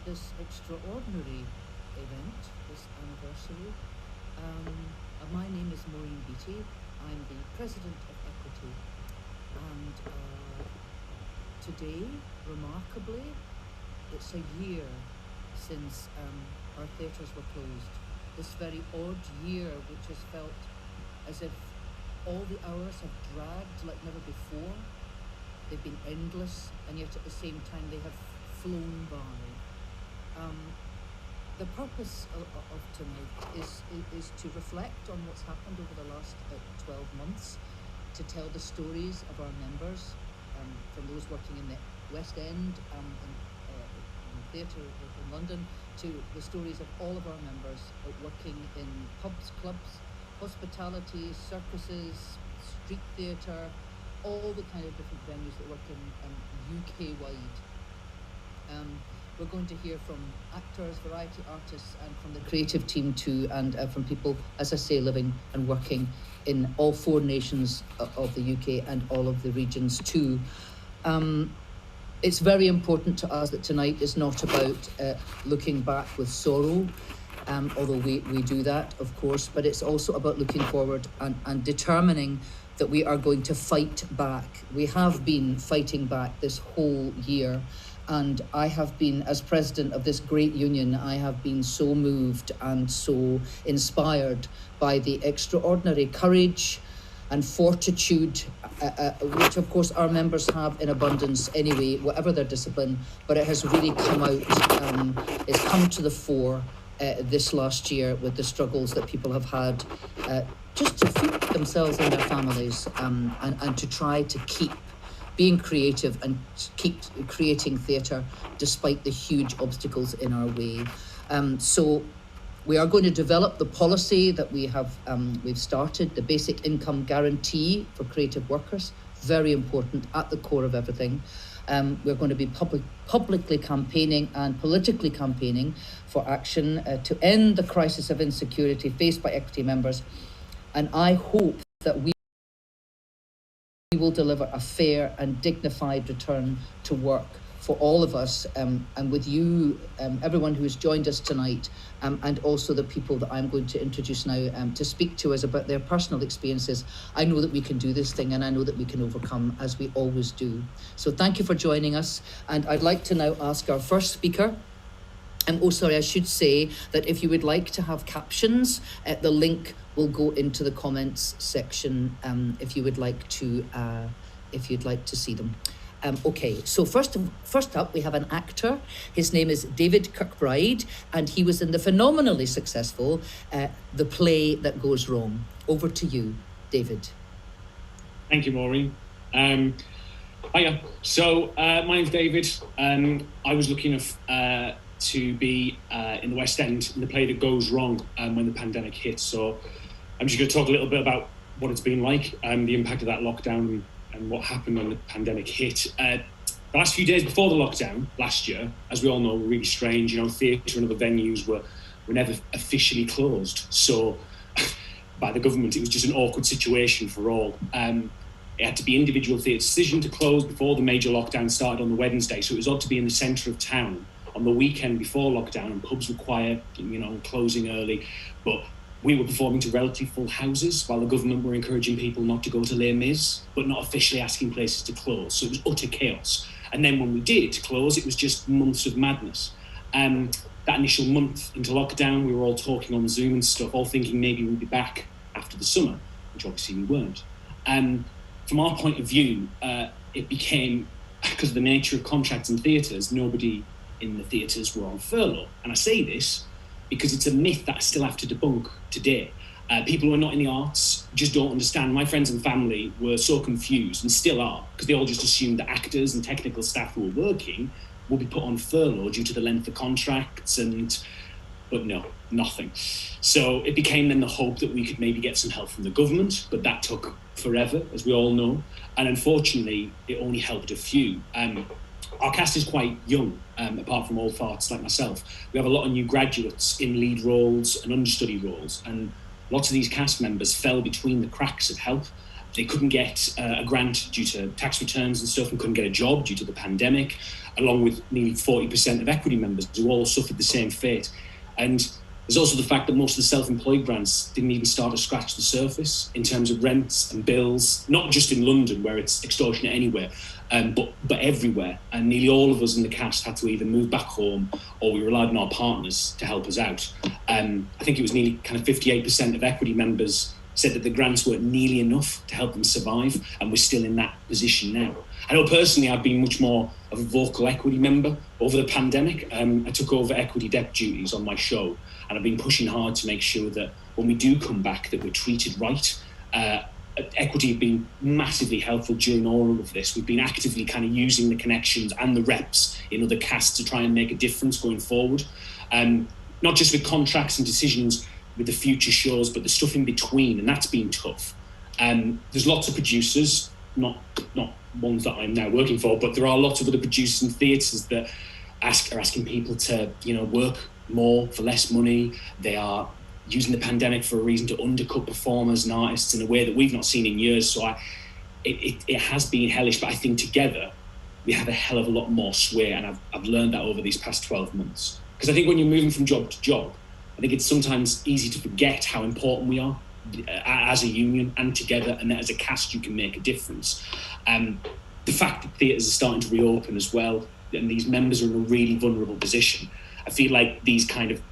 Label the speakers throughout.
Speaker 1: for this extraordinary event, this anniversary. My name is Maureen Beattie. I'm the President of Equity, and today, remarkably, it's a year since our theatres were closed. This very odd year, which has felt as if all the hours have dragged like never before. They've been endless, and yet at the same time they have flown by. The purpose of tonight is to reflect on what's happened over the last 12 months, to tell the stories of our members, from those working in the West End, in theatre in London, to the stories of all of our members working in pubs, clubs, hospitality, circuses, street theatre, all the kind of different venues that work in UK-wide. We're going to hear from actors, variety artists, and from the creative team too, and from people, as I say, living and working in all 4 nations of the UK and all of the regions too. It's very important to us that tonight is not about looking back with sorrow, although we do that, of course, but it's also about looking forward and determining that we are going to fight back. We have been fighting back this whole year, and I have been, as president of this great union, I have been so moved and so inspired by the extraordinary courage and fortitude, which of course our members have in abundance anyway, whatever their discipline, but it has really come out, it's come to the fore this last year with the struggles that people have had just to feed themselves and their families, and to try to keep being creative and keep creating theatre despite the huge obstacles in our way. So we are going to develop the policy that we've started, the basic income guarantee for creative workers, very important, at the core of everything. We're going to be publicly campaigning and politically campaigning for action to end the crisis of insecurity faced by Equity members. And I hope that we will deliver a fair and dignified return to work for all of us, and with you, everyone who has joined us tonight, and also the people that I'm going to introduce now to speak to us about their personal experiences. I know that we can do this thing, and I know that we can overcome, as we always do. So thank you for joining us, and I'd like to now ask our first speaker. I should say that if you would like to have captions, the link will go into the comments section if you'd like to see them. Okay, so first up, we have an actor. His name is David Kirkbride, and he was in the phenomenally successful The Play That Goes Wrong. Over to you, David.
Speaker 2: Thank you, Maureen. Hiya. So my name's David. I was lucky enough to be in the West End in The Play That Goes Wrong when the pandemic hit. So I'm just going to talk a little bit about what it's been like, the impact of that lockdown and what happened when the pandemic hit. The last few days before the lockdown last year, as we all know, were really strange. You know, theatre and other venues were never officially closed. So by the government, it was just an awkward situation for all. It had to be individual theatre decision to close before the major lockdown started on the Wednesday. So it was ought to be in the centre of town on the weekend before lockdown, and pubs were quiet, closing early. But we were performing to relatively full houses while the government were encouraging people not to go to Les Mis, but not officially asking places to close. So it was utter chaos. And then when we did close, it was just months of madness. That initial month into lockdown, we were all talking on Zoom and stuff, all thinking maybe we'd be back after the summer, which obviously we weren't. From our point of view, it became, because of the nature of contracts in theatres, nobody in the theatres were on furlough. And I say this because it's a myth that I still have to debunk today. People who are not in the arts just don't understand. My friends and family were so confused, and still are, because they all just assumed that actors and technical staff who were working would be put on furlough due to the length of contracts, but no, nothing. So it became then the hope that we could maybe get some help from the government, but that took forever, as we all know. And unfortunately, it only helped a few. Our cast is quite young, apart from old farts like myself. We have a lot of new graduates in lead roles and understudy roles, and lots of these cast members fell between the cracks of help. they couldn't get a grant due to tax returns and stuff, and couldn't get a job due to the pandemic, along with nearly 40% of equity members who all suffered the same fate. And there's also the fact that most of the self-employed grants didn't even start to scratch the surface in terms of rents and bills, not just in London where it's extortionate anywhere, but everywhere. And nearly all of us in the cast had to either move back home or we relied on our partners to help us out. I think it was nearly kind of 58% of equity members said that the grants weren't nearly enough to help them survive, and we're still in that position now. I know personally I've been much more of a vocal equity member over the pandemic. I took over equity debt duties on my show, and I've been pushing hard to make sure that when we do come back that we're treated right. Equity have been massively helpful during all of this. We've been actively kind of using the connections and the reps in other casts to try and make a difference going forward. Not just with contracts and decisions with the future shows, but the stuff in between, and that's been tough. There's lots of producers, not ones that I'm now working for, but there are lots of other producers and theatres that are asking people to, work more for less money. They are using the pandemic for a reason to undercut performers and artists in a way that we've not seen in years. So it has been hellish, but I think together we have a hell of a lot more sway, and I've learned that over these past 12 months. Because I think when you're moving from job to job, I think it's sometimes easy to forget how important we are as a union and together, and that as a cast you can make a difference. The fact that theatres are starting to reopen as well, and these members are in a really vulnerable position, I feel like these kind of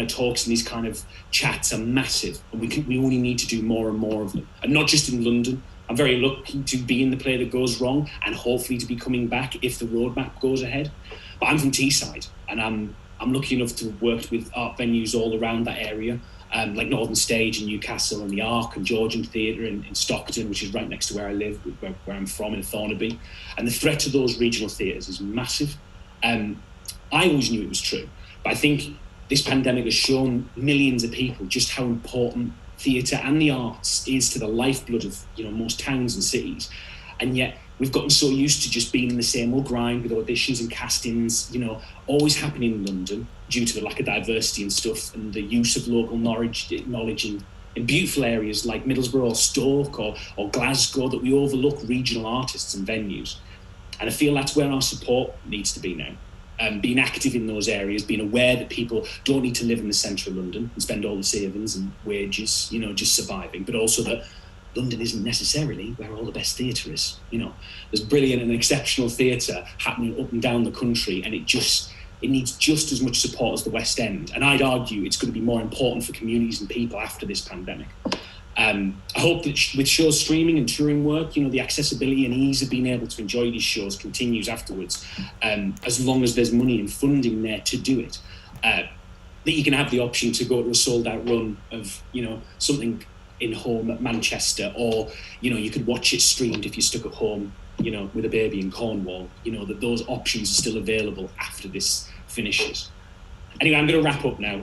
Speaker 2: talks and these kind of chats are massive, and we only need to do more and more of them, and not just in London. I'm very lucky to be in the play that goes wrong, and hopefully to be coming back if the roadmap goes ahead. But I'm from Teesside, and I'm lucky enough to have worked with art venues all around that area, like Northern Stage in Newcastle, and the Arc and Georgian Theatre in Stockton, which is right next to where I live, where I'm from in Thornaby. And the threat to those regional theatres is massive. I always knew it was true, but I think this pandemic has shown millions of people just how important theatre and the arts is to the lifeblood of most towns and cities. And yet we've gotten so used to just being in the same old grind with auditions and castings, always happening in London due to the lack of diversity and stuff, and the use of local knowledge in beautiful areas like Middlesbrough or Stoke or Glasgow, that we overlook regional artists and venues. And I feel that's where our support needs to be now. Being active in those areas, being aware that people don't need to live in the centre of London and spend all the savings and wages, just surviving, but also that London isn't necessarily where all the best theatre is. There's brilliant and exceptional theatre happening up and down the country, and it needs just as much support as the West End. And I'd argue it's going to be more important for communities and people after this pandemic. I hope that with shows streaming and touring work, the accessibility and ease of being able to enjoy these shows continues afterwards, as long as there's money and funding there to do it. That you can have the option to go to a sold-out run of, something in home at Manchester, or, you could watch it streamed if you're stuck at home, with a baby in Cornwall, that those options are still available after this finishes. Anyway, I'm going to wrap up now.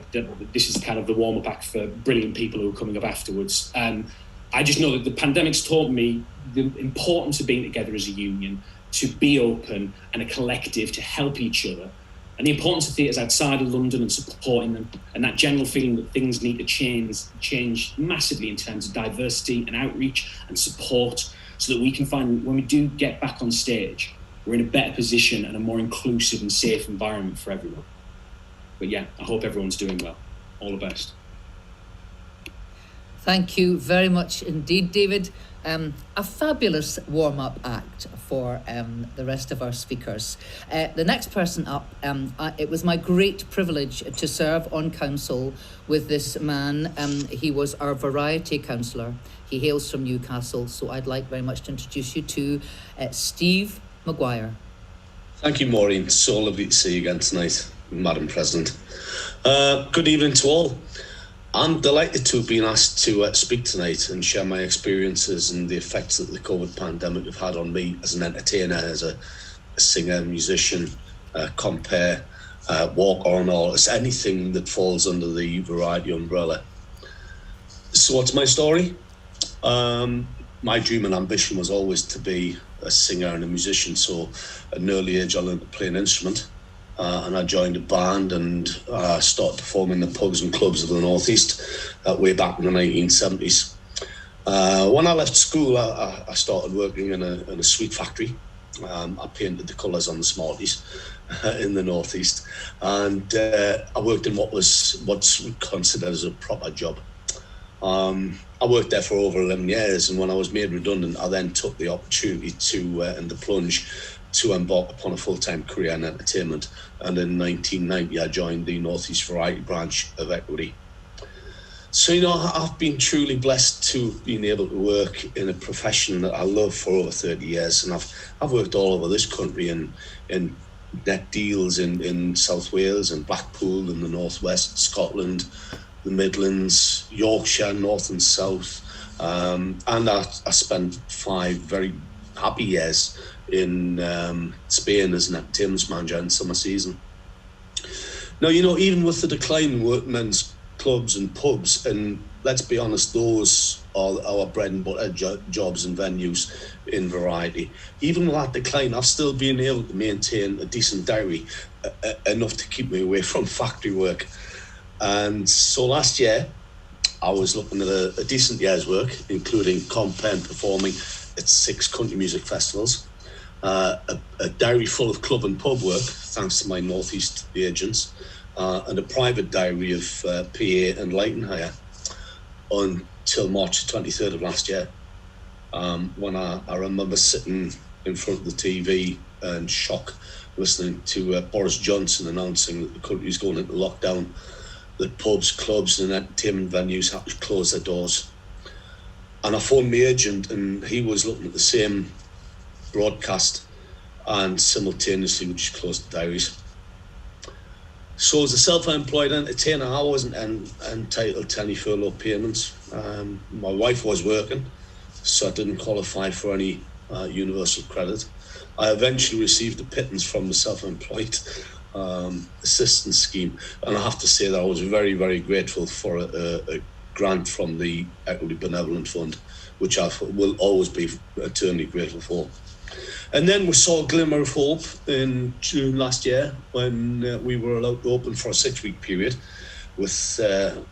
Speaker 2: This is kind of the warm-up act for brilliant people who are coming up afterwards. I just know that the pandemic's taught me the importance of being together as a union, to be open and a collective to help each other, and the importance of theatres outside of London and supporting them, and that general feeling that things need to change massively in terms of diversity and outreach and support, so that we can find, when we do get back on stage, we're in a better position and a more inclusive and safe environment for everyone. But yeah, I hope everyone's doing well. All the best.
Speaker 1: Thank you very much indeed, David. A fabulous warm-up act for the rest of our speakers. The next person up, it was my great privilege to serve on council with this man. He was our variety councillor. He hails from Newcastle, so I'd like very much to introduce you to Steve McGuire.
Speaker 3: Thank you, Maureen. So lovely to see you again tonight, Madam President. Good evening to all. I'm delighted to have been asked to speak tonight and share my experiences and the effects that the COVID pandemic have had on me as an entertainer, as a singer, musician, compere, walk-on artist, anything that falls under the variety umbrella. So what's my story? My dream and ambition was always to be a singer and a musician, so at an early age I learned to play an instrument. And I joined a band and started performing in the pubs and clubs of the North East way back in the 1970s. When I left school, I started working in a sweet factory. I painted the colours on the Smarties in the northeast, and I worked in what's considered as a proper job. I worked there for over 11 years, and when I was made redundant, I then took the opportunity and the plunge to embark upon a full-time career in entertainment. And in 1990, I joined the Northeast Variety branch of Equity. So, I've been truly blessed to being able to work in a profession that I love for over 30 years. And I've worked all over this country in net deals in South Wales and Blackpool in the Northwest, Scotland, the Midlands, Yorkshire, North and South. And I spent 5 very happy years in Spain as an entertainment manager in summer season. Now, even with the decline in workmen's clubs and pubs, and let's be honest, those are our bread and butter jobs and venues in variety. Even with that decline, I've still been able to maintain a decent diary, enough to keep me away from factory work. And so last year, I was looking at a decent year's work, including comping performing at 6 country music festivals, a diary full of club and pub work, thanks to my Northeast agents, and a private diary of PA and lighting hire until March 23rd of last year, when I remember sitting in front of the TV in shock, listening to Boris Johnson announcing that the country is going into lockdown, that pubs, clubs and entertainment venues had to close their doors. And I phoned my agent, and he was looking at the same broadcast, and simultaneously we just closed the diaries. So as a self-employed entertainer, I wasn't entitled to any furlough payments. My wife was working, so I didn't qualify for any universal credit. I eventually received a pittance from the self-employed assistance scheme, and I have to say that I was very, very grateful for a grant from the Equity Benevolent Fund, which I will always be eternally grateful for. And then we saw a glimmer of hope in June last year, when we were allowed to open for a 6-week period with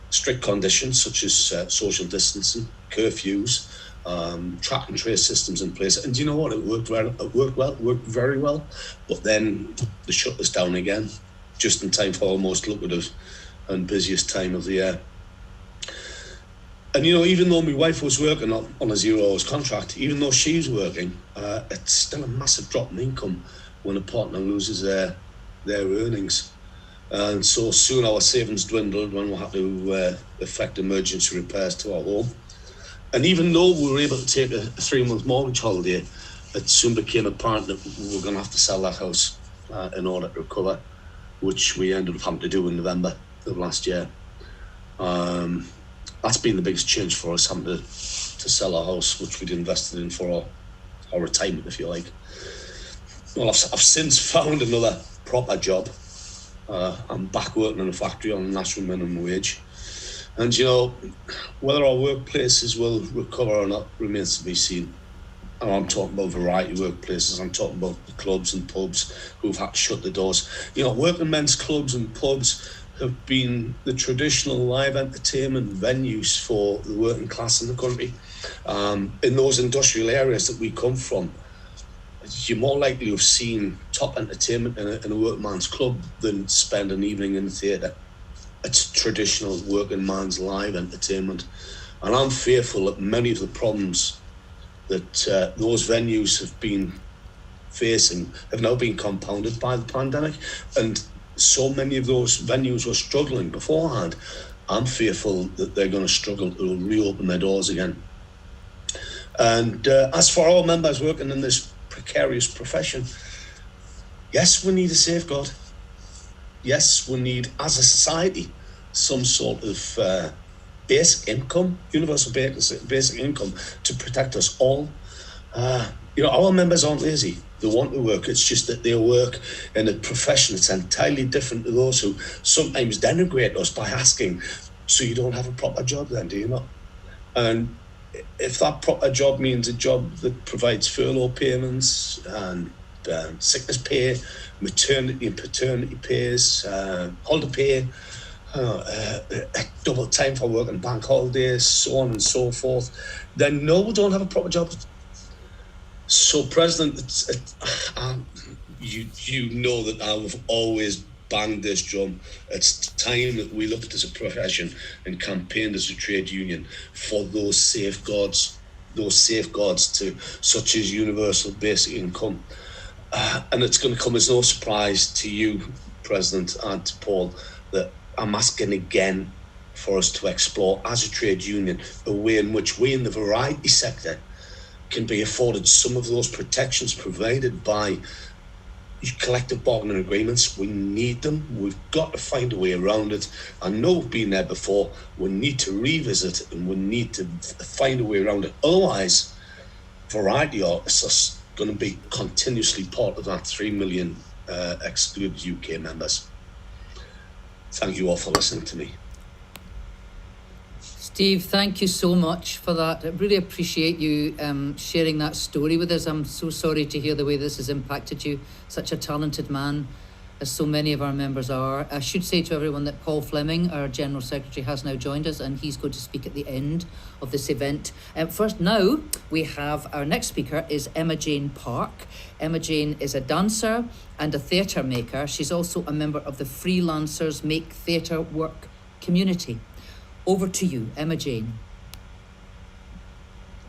Speaker 3: strict conditions such as social distancing, curfews, track and trace systems in place. And you know what? It worked very well. But then they shut us down again, just in time for our most lucrative and busiest time of the year. And even though my wife was working on a 0 hours contract, even though she's working, it's still a massive drop in income when a partner loses their earnings. And so soon our savings dwindled when we had to effect emergency repairs to our home. And even though we were able to take a 3-month mortgage holiday, it soon became apparent that we were going to have to sell that house in order to recover, which we ended up having to do in November of last year. That's been the biggest change for us, having to sell our house, which we'd invested in for our retirement, if you like. Well, I've since found another proper job. I'm back working in a factory on a national minimum wage. And, whether our workplaces will recover or not remains to be seen. And I'm talking about variety workplaces. I'm talking about the clubs and pubs who've had to shut the doors. Working men's clubs and pubs have been the traditional live entertainment venues for the working class in the country. In those industrial areas that we come from, you're more likely to have seen top entertainment in a workman's club than spend an evening in the theatre. It's traditional working man's live entertainment. And I'm fearful that many of the problems that those venues have been facing have now been compounded by the pandemic. And so many of those venues were struggling beforehand. I'm fearful that they're going to struggle to reopen their doors again. And as for our members working in this precarious profession, yes, we need a safeguard. Yes, we need, as a society, some sort of basic income, universal basic income to protect us all. Our members aren't lazy. They want to work. It's just that they work in a profession that's entirely different to those who sometimes denigrate us by asking, so you don't have a proper job then, do you not? And if that proper job means a job that provides furlough payments and sickness pay, maternity and paternity pays, holiday pay, double time for working bank holidays, so on and so forth, then no, we don't have a proper job. So, President, you know that I've always banged this drum. It's time that we looked as a profession and campaigned as a trade union for those safeguards to such as universal basic income. And it's going to come as no surprise to you, President, and to Paul, that I'm asking again for us to explore as a trade union a way in which we in the variety sector can be afforded some of those protections provided by collective bargaining agreements. We need them. We've got to find a way around it. I know we've been there before. We need to revisit it and we need to find a way around it. Otherwise, variety artists are going to be continuously part of that 3 million excluded UK members. Thank you all for listening to me.
Speaker 1: Steve, thank you so much for that. I really appreciate you sharing that story with us. I'm so sorry to hear the way this has impacted you. Such a talented man, as so many of our members are. I should say to everyone that Paul Fleming, our General Secretary, has now joined us, and he's going to speak at the end of this event. First, now, we have our next speaker is Emma-Jane Park. Emma-Jane is a dancer and a theatre maker. She's also a member of the Freelancers Make Theatre Work community. Over to you, Emma-Jane.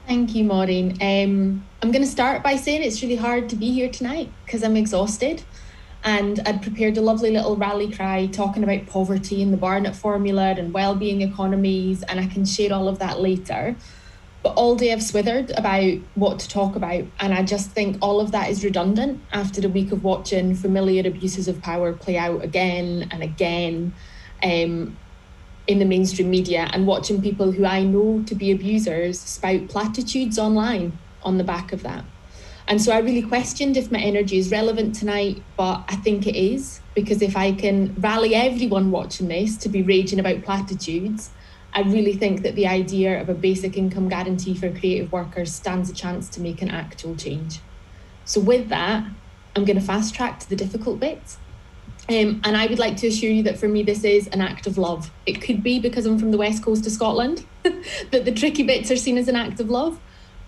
Speaker 4: Thank you, Maureen. I'm going to start by saying it's really hard to be here tonight because I'm exhausted, and I'd prepared a lovely little rally cry talking about poverty and the Barnett formula and wellbeing economies, and I can share all of that later. But all day I've swithered about what to talk about, and I just think all of that is redundant after a week of watching familiar abuses of power play out again and again in the mainstream media, and watching people who I know to be abusers spout platitudes online on the back of that. And so I really questioned if my energy is relevant tonight, but I think it is, because if I can rally everyone watching this to be raging about platitudes, I really think that the idea of a basic income guarantee for creative workers stands a chance to make an actual change. So with that, I'm going to fast track to the difficult bits. And I would like to assure you that for me, this is an act of love. It could be because I'm from the west coast of Scotland that the tricky bits are seen as an act of love.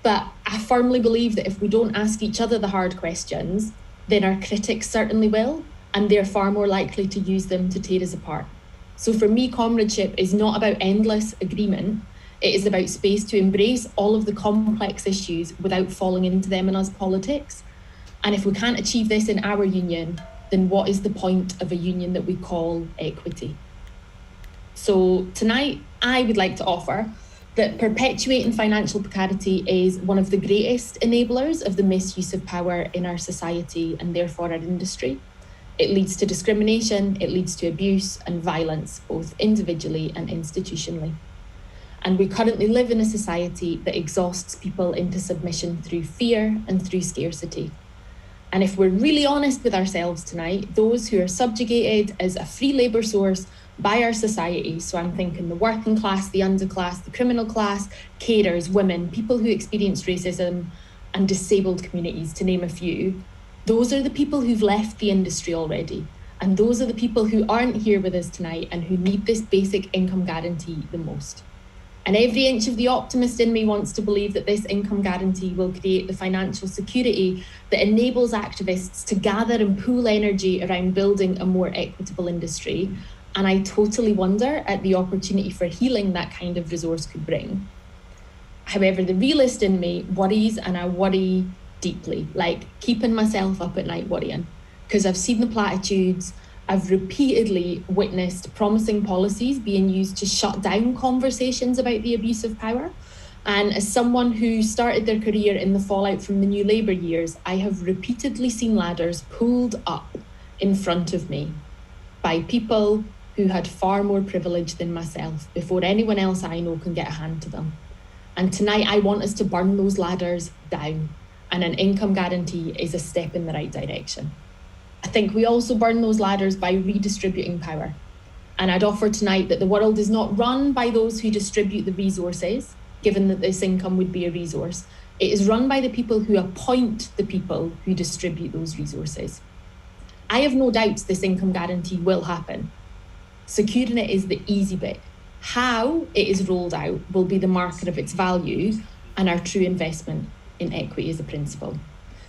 Speaker 4: But I firmly believe that if we don't ask each other the hard questions, then our critics certainly will, and they're far more likely to use them to tear us apart. So for me, comradeship is not about endless agreement. It is about space to embrace all of the complex issues without falling into them in us politics. And if we can't achieve this in our union, then what is the point of a union that we call equity? So tonight, I would like to offer that perpetuating financial precarity is one of the greatest enablers of the misuse of power in our society and therefore our industry. It leads to discrimination, it leads to abuse and violence, both individually and institutionally. And we currently live in a society that exhausts people into submission through fear and through scarcity. And if we're really honest with ourselves tonight, those who are subjugated as a free labour source by our society, so I'm thinking the working class, the underclass, the criminal class, carers, women, people who experience racism, and disabled communities, to name a few, those are the people who've left the industry already. And those are the people who aren't here with us tonight and who need this basic income guarantee the most. And every inch of the optimist in me wants to believe that this income guarantee will create the financial security that enables activists to gather and pool energy around building a more equitable industry. And I totally wonder at the opportunity for healing that kind of resource could bring. However, the realist in me worries, and I worry deeply, like keeping myself up at night worrying, because I've seen the platitudes. I've repeatedly witnessed promising policies being used to shut down conversations about the abuse of power. And as someone who started their career in the fallout from the New Labour years, I have repeatedly seen ladders pulled up in front of me by people who had far more privilege than myself before anyone else I know can get a hand to them. And tonight I want us to burn those ladders down, and an income guarantee is a step in the right direction. I think we also burn those ladders by redistributing power. And I'd offer tonight that the world is not run by those who distribute the resources, given that this income would be a resource. It is run by the people who appoint the people who distribute those resources. I have no doubts this income guarantee will happen. Securing it is the easy bit. How it is rolled out will be the marker of its value and our true investment in equity as a principle.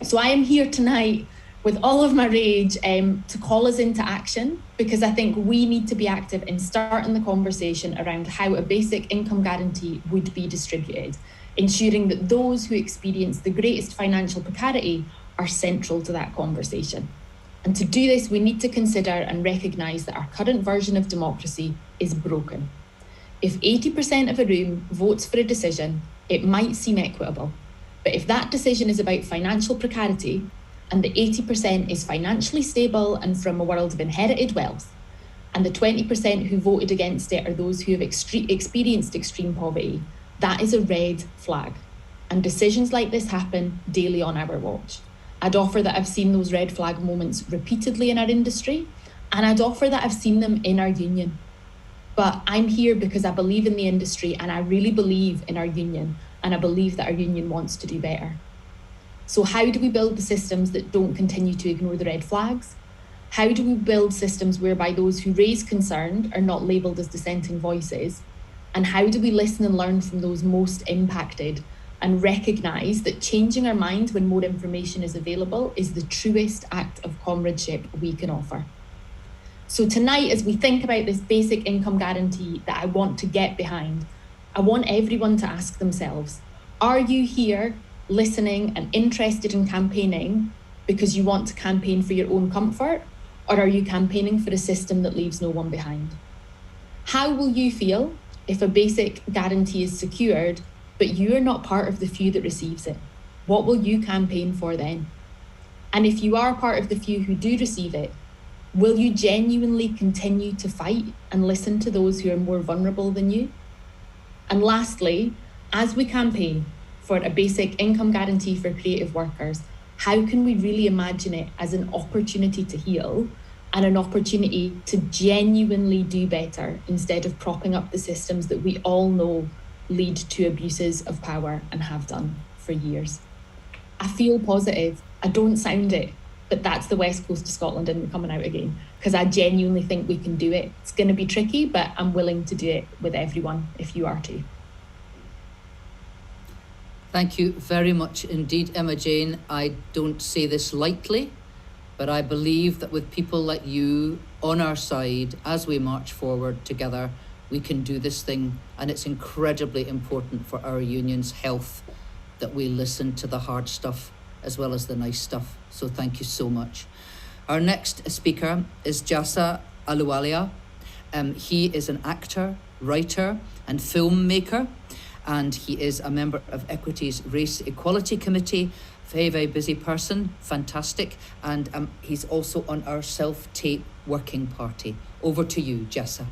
Speaker 4: So I am here tonight with all of my rage to call us into action, because I think we need to be active in starting the conversation around how a basic income guarantee would be distributed, ensuring that those who experience the greatest financial precarity are central to that conversation. And to do this, we need to consider and recognise that our current version of democracy is broken. If 80% of a room votes for a decision, it might seem equitable. But if that decision is about financial precarity, and the 80% is financially stable and from a world of inherited wealth, and the 20% who voted against it are those who have experienced extreme poverty, that is a red flag. And decisions like this happen daily on our watch. I'd offer that I've seen those red flag moments repeatedly in our industry, and I'd offer that I've seen them in our union. But I'm here because I believe in the industry, and I really believe in our union, and I believe that our union wants to do better. So how do we build the systems that don't continue to ignore the red flags? How do we build systems whereby those who raise concern are not labelled as dissenting voices? And how do we listen and learn from those most impacted and recognise that changing our mind when more information is available is the truest act of comradeship we can offer? So tonight, as we think about this basic income guarantee that I want to get behind, I want everyone to ask themselves, are you here listening and interested in campaigning because you want to campaign for your own comfort, or are you campaigning for a system that leaves no one behind? How will you feel if a basic guarantee is secured, but you are not part of the few that receives it? What will you campaign for then? And if you are part of the few who do receive it, will you genuinely continue to fight and listen to those who are more vulnerable than you? And lastly, as we campaign for a basic income guarantee for creative workers, how can we really imagine it as an opportunity to heal and an opportunity to genuinely do better instead of propping up the systems that we all know lead to abuses of power and have done for years? I feel positive. I don't sound it, but that's the West Coast of Scotland and coming out again, because I genuinely think we can do it. It's going to be tricky, but I'm willing to do it with everyone if you are too.
Speaker 1: Thank you very much indeed, Emma-Jayne. I don't say this lightly, but I believe that with people like you on our side, as we march forward together, we can do this thing. And it's incredibly important for our union's health that we listen to the hard stuff as well as the nice stuff. So thank you so much. Our next speaker is Jassa Ahluwalia. He is an actor, writer, and filmmaker, and he is a member of Equity's Race Equality Committee. Very, very busy person, fantastic. And he's also on our self-tape working party. Over to you, Jassa.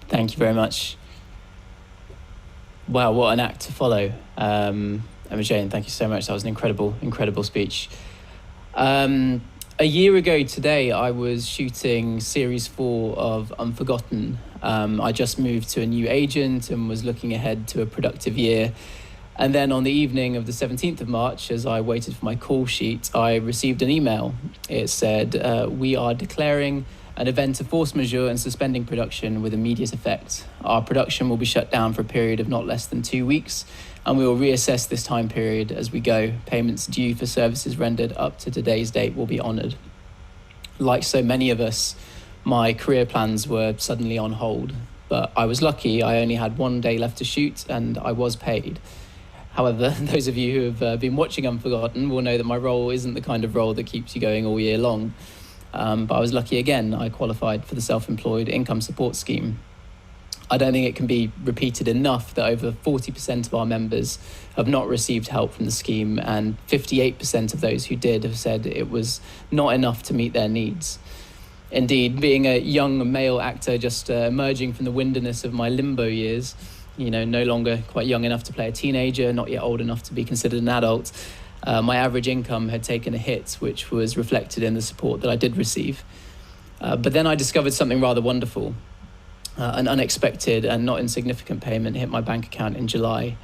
Speaker 5: Thank you very much. Wow, what an act to follow. Emma-Jayne, thank you so much. That was an incredible speech. A year ago today, I was shooting series 4 of Unforgotten. I just moved to a new agent and was looking ahead to a productive year. And then on the evening of the 17th of March, as I waited for my call sheet, I received an email. It said, we are declaring an event of force majeure and suspending production with immediate effect. Our production will be shut down for a period of not less than 2 weeks, and we will reassess this time period as we go. Payments due for services rendered up to today's date will be honoured. Like so many of us, my career plans were suddenly on hold, but I was lucky. I only had 1 day left to shoot and I was paid. However, those of you who have been watching Unforgotten will know that my role isn't the kind of role that keeps you going all year long. But I was lucky again. I qualified for the self-employed income support scheme. I don't think it can be repeated enough that over 40% of our members have not received help from the scheme, and 58% of those who did have said it was not enough to meet their needs. Indeed, being a young male actor just emerging from the wilderness of my limbo years, no longer quite young enough to play a teenager, not yet old enough to be considered an adult, my average income had taken a hit, which was reflected in the support that I did receive. But then I discovered something rather wonderful. An unexpected and not insignificant payment hit my bank account in July.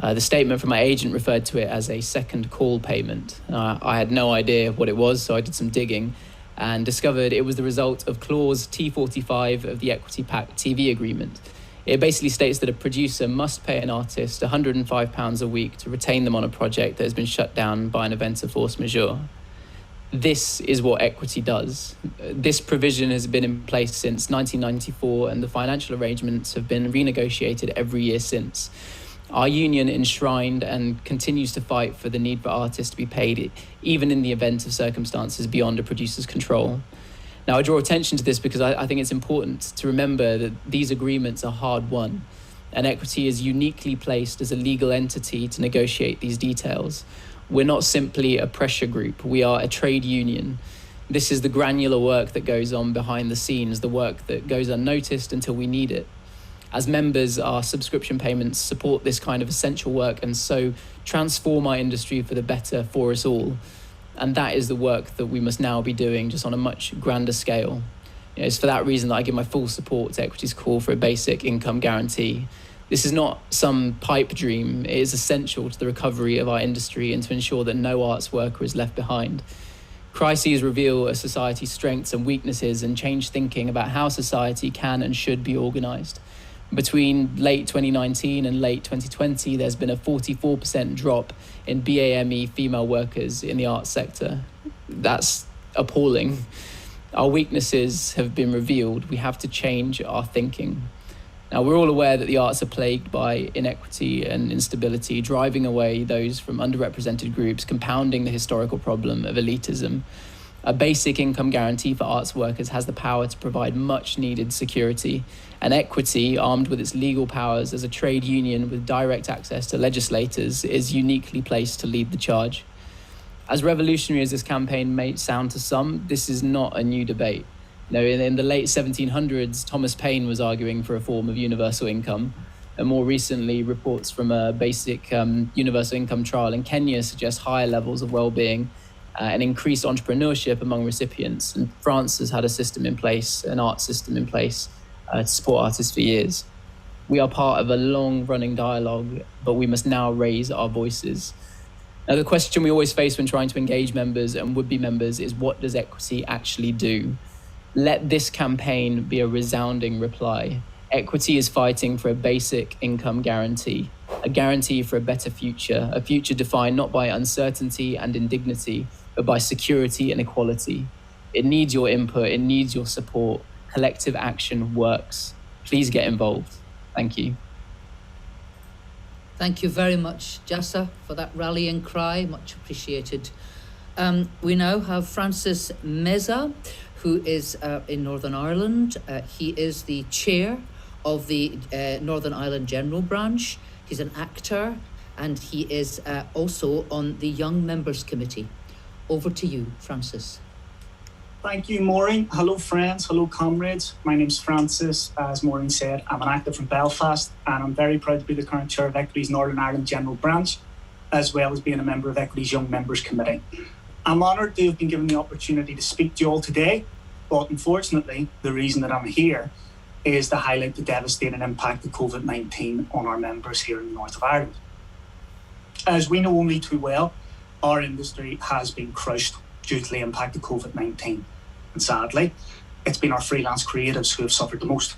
Speaker 5: The statement from my agent referred to it as a second call payment. I had no idea what it was, so I did some digging. and discovered it was the result of clause T45 of the Equity Pact TV agreement. It basically states that a producer must pay an artist £105 a week to retain them on a project that has been shut down by an event of force majeure. This is what equity does. This provision has been in place since 1994, and the financial arrangements have been renegotiated every year since. Our union enshrined and continues to fight for the need for artists to be paid, even in the event of circumstances beyond a producer's control. Now, I draw attention to this because I think it's important to remember that these agreements are hard won, and Equity is uniquely placed as a legal entity to negotiate these details. We're not simply a pressure group, we are a trade union. This is the granular work that goes on behind the scenes, the work that goes unnoticed until we need it. As members, our subscription payments support this kind of essential work and so transform our industry for the better for us all. And that is the work that we must now be doing, just on a much grander scale. It's for that reason that I give my full support to Equity's call for a basic income guarantee. This is not some pipe dream. It is essential to the recovery of our industry and to ensure that no arts worker is left behind. Crises reveal a society's strengths and weaknesses and change thinking about how society can and should be organised. Between late 2019 and late 2020, there's been a 44% drop in BAME female workers in the arts sector. That's appalling. Our weaknesses have been revealed. We have to change our thinking. Now, we're all aware that the arts are plagued by inequity and instability, driving away those from underrepresented groups, compounding the historical problem of elitism. A basic income guarantee for arts workers has the power to provide much needed security, and Equity, armed with its legal powers as a trade union with direct access to legislators, is uniquely placed to lead the charge. As revolutionary as this campaign may sound to some, this is not a new debate. In the late 1700s, Thomas Paine was arguing for a form of universal income, and more recently, reports from a basic universal income trial in Kenya suggest higher levels of well-being and increased entrepreneurship among recipients. And France has had a system in place, an art system in place, to support artists for years. We are part of a long-running dialogue, but we must now raise our voices. Now, the question we always face when trying to engage members and would-be members is, what does Equity actually do? Let this campaign be a resounding reply. Equity is fighting for a basic income guarantee, a guarantee for a better future, a future defined not by uncertainty and indignity, but by security and equality. It needs your input, it needs your support. Collective action works. Please get involved. Thank you.
Speaker 1: Thank you very much, Jassa, for that rallying cry. Much appreciated. We now have Francis Mezza, who is in Northern Ireland. He is the chair of the Northern Ireland General Branch. He's an actor, and he is also on the Young Members Committee. Over to you, Francis.
Speaker 6: Thank you, Maureen. Hello, friends. Hello, comrades. My name's Francis. As Maureen said, I'm an actor from Belfast, and I'm very proud to be the current chair of Equity's Northern Ireland General Branch, as well as being a member of Equity's Young Members Committee. I'm honoured to have been given the opportunity to speak to you all today, but unfortunately, the reason that I'm here is to highlight the devastating impact of COVID-19 on our members here in the north of Ireland. As we know only too well, our industry has been crushed due to the impact of COVID-19. And sadly, it's been our freelance creatives who have suffered the most.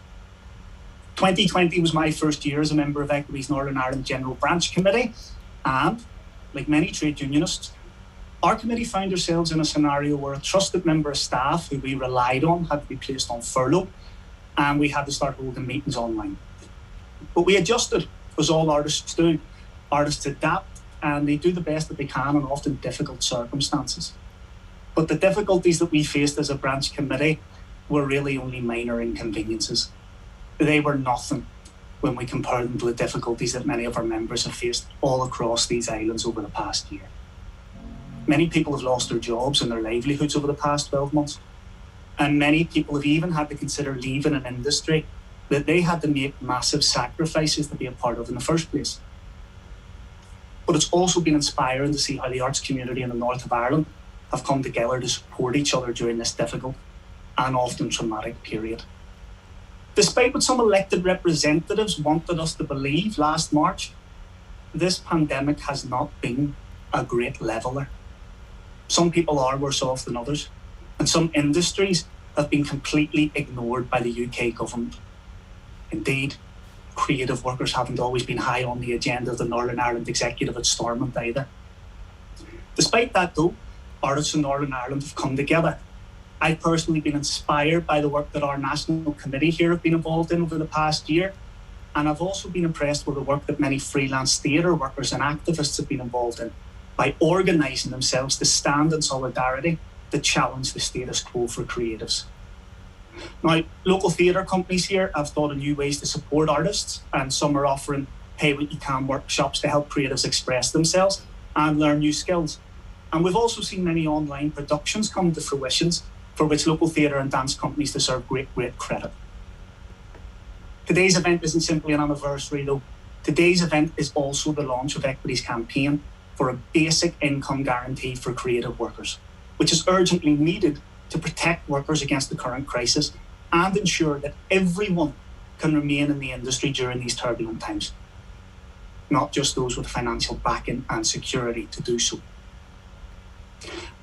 Speaker 6: 2020 was my first year as a member of Equity's Northern Ireland General Branch Committee, and like many trade unionists, our committee found ourselves in a scenario where a trusted member of staff who we relied on had to be placed on furlough, and we had to start holding meetings online. But we adjusted, as all artists do. Artists adapt, and they do the best that they can in often difficult circumstances. But the difficulties that we faced as a branch committee were really only minor inconveniences. They were nothing when we compare them to the difficulties that many of our members have faced all across these islands over the past year. Many people have lost their jobs and their livelihoods over the past 12 months. And many people have even had to consider leaving an industry that they had to make massive sacrifices to be a part of in the first place. But it's also been inspiring to see how the arts community in the north of Ireland have come together to support each other during this difficult and often traumatic period. Despite what some elected representatives wanted us to believe last March, this pandemic has not been a great leveller. Some people are worse off than others, And some industries have been completely ignored by the UK government. Indeed, creative workers haven't always been high on the agenda of the Northern Ireland Executive at Stormont either. Despite that though, artists in Northern Ireland have come together. I've personally been inspired by the work that our national committee here have been involved in over the past year. And I've also been impressed with the work that many freelance theatre workers and activists have been involved in by organising themselves to stand in solidarity to challenge the status quo for creatives. Now, local theatre companies here have thought of new ways to support artists, and some are offering pay what you can workshops to help creatives express themselves and learn new skills. And we've also seen many online productions come to fruition for which local theatre and dance companies deserve great credit. Today's event isn't simply an anniversary though. Today's event is also the launch of Equity's campaign for a basic income guarantee for creative workers, which is urgently needed to protect workers against the current crisis and ensure that everyone can remain in the industry during these turbulent times, not just those with financial backing and security to do so.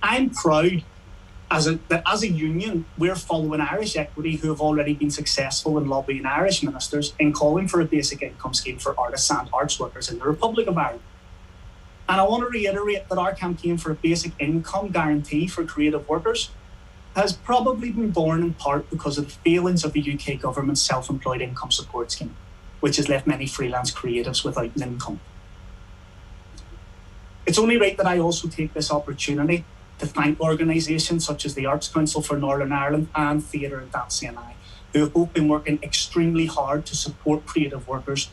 Speaker 6: I'm proud that as a union, we're following Irish Equity, who have already been successful in lobbying Irish ministers in calling for a basic income scheme for artists and arts workers in the Republic of Ireland. And I want to reiterate that our campaign for a basic income guarantee for creative workers has probably been born in part because of the failings of the UK government's self-employed income support scheme, which has left many freelance creatives without an income. It's only right that I also take this opportunity to thank organisations such as the Arts Council for Northern Ireland and Theatre and Dance CNI, who have both been working extremely hard to support creative workers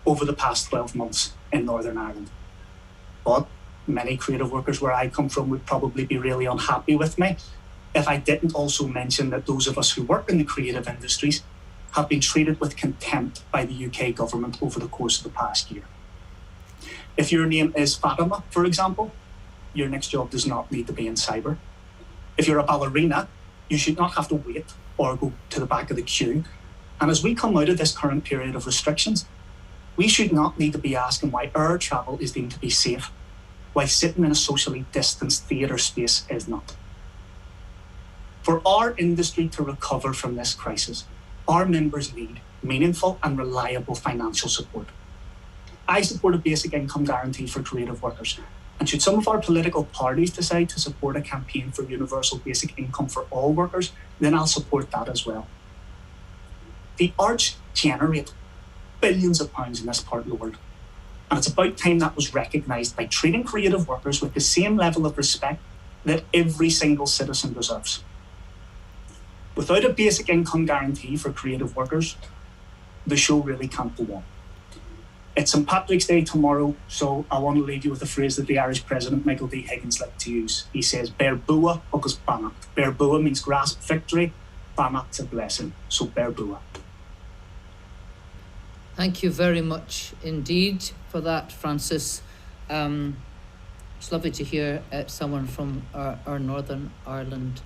Speaker 6: over the past 12 months in Northern Ireland. But many creative workers where I come from would probably be really unhappy with me if I didn't also mention that those of us who work in the creative industries have been treated with contempt by the UK government over the course of the past year. If your name is Fatima, for example, your next job does not need to be in cyber. If you're a ballerina, you should not have to wait or go to the back of the queue. And as we come out of this current period of restrictions, we should not need to be asking why our travel is deemed to be safe, while sitting in a socially distanced theatre space is not. For our industry to recover from this crisis, our members need meaningful and reliable financial support. I support a basic income guarantee for creative workers. And should some of our political parties decide to support a campaign for universal basic income for all workers, then I'll support that as well. The arts generate billions of pounds in this part of the world. And it's about time that was recognised by treating creative workers with the same level of respect that every single citizen deserves. Without a basic income guarantee for creative workers, the show really can't go on. It's St. Patrick's Day tomorrow, so I want to leave you with a phrase that the Irish President Michael D. Higgins liked to use. He says, Bear bua agus banach. Bear bua means grasp victory, banach's a blessing, so bear bua.
Speaker 1: Thank you very much indeed for that, Francis. It's lovely to hear someone from our Northern Ireland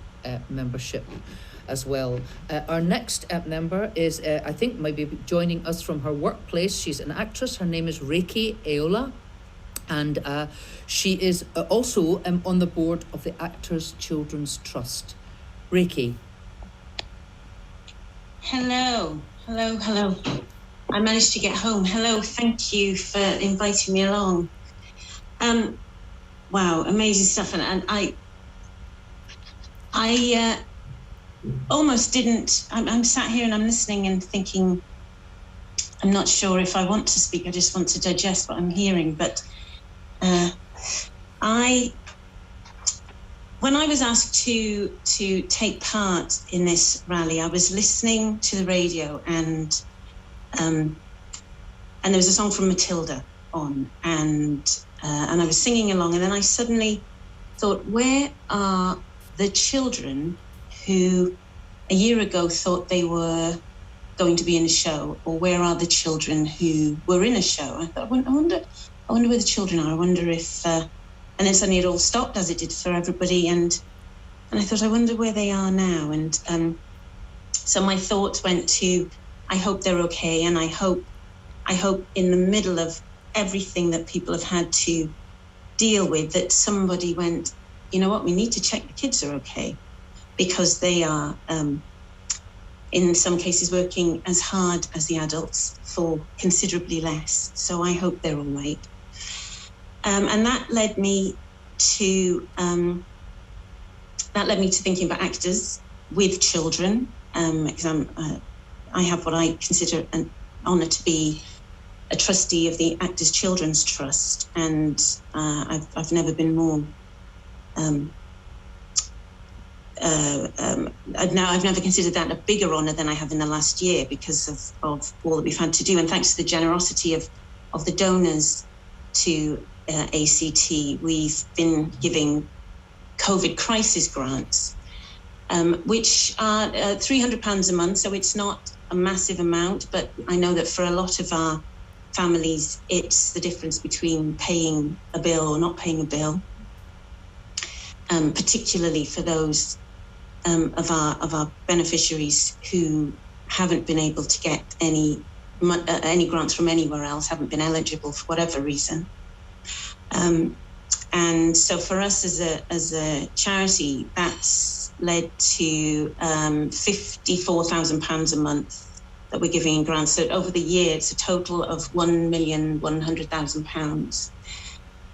Speaker 1: membership as well. Our next member is, I think, maybe joining us from her workplace. She's an actress. Her name is Rakie Ayola, and she is also on the board of the Actors Children's Trust. Rakie.
Speaker 7: Hello. I managed to get home. Hello, thank you for inviting me along. Wow, amazing stuff. And I almost didn't, I'm sat here and I'm listening and thinking, I'm not sure if I want to speak, I just want to digest what I'm hearing. But when I was asked to take part in this rally, I was listening to the radio and there was a song from Matilda on, and I was singing along, and then I suddenly thought, where are the children who a year ago thought they were going to be in a show, or where are the children who were in a show? I thought, I wonder where the children are. I wonder if, and then suddenly it all stopped, as it did for everybody, and I thought, I wonder where they are now. And so my thoughts went to, I hope they're okay, and I hope in the middle of everything that people have had to deal with, that somebody went, you know what, we need to check the kids are okay. because they are, in some cases, working as hard as the adults for considerably less. So I hope they're all right. And that led me to thinking about actors with children, because I have what I consider an honour to be a trustee of the Actors Children's Trust, and I've never been more. I've never considered that a bigger honour than I have in the last year because of all that we've had to do, and thanks to the generosity of the donors to ACT, we've been giving COVID crisis grants, which are £300 a month, so it's not a massive amount, but I know that for a lot of our families, it's the difference between paying a bill or not paying a bill, particularly for those of our beneficiaries who haven't been able to get any grants from anywhere else, haven't been eligible for whatever reason. And so for us as a charity, that's led to £54,000 a month that we're giving in grants. So over the year, it's a total of £1,100,000.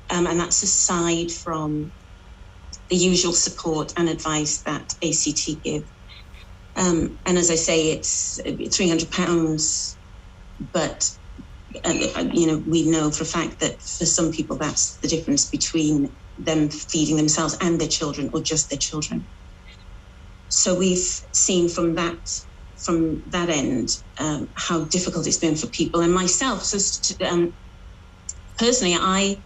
Speaker 7: And that's aside from the usual support and advice that ACT give. And as I say, it's £300, but we know for a fact that for some people that's the difference between them feeding themselves and their children, or just their children. So we've seen from that end how difficult it's been for people, and myself. So personally, I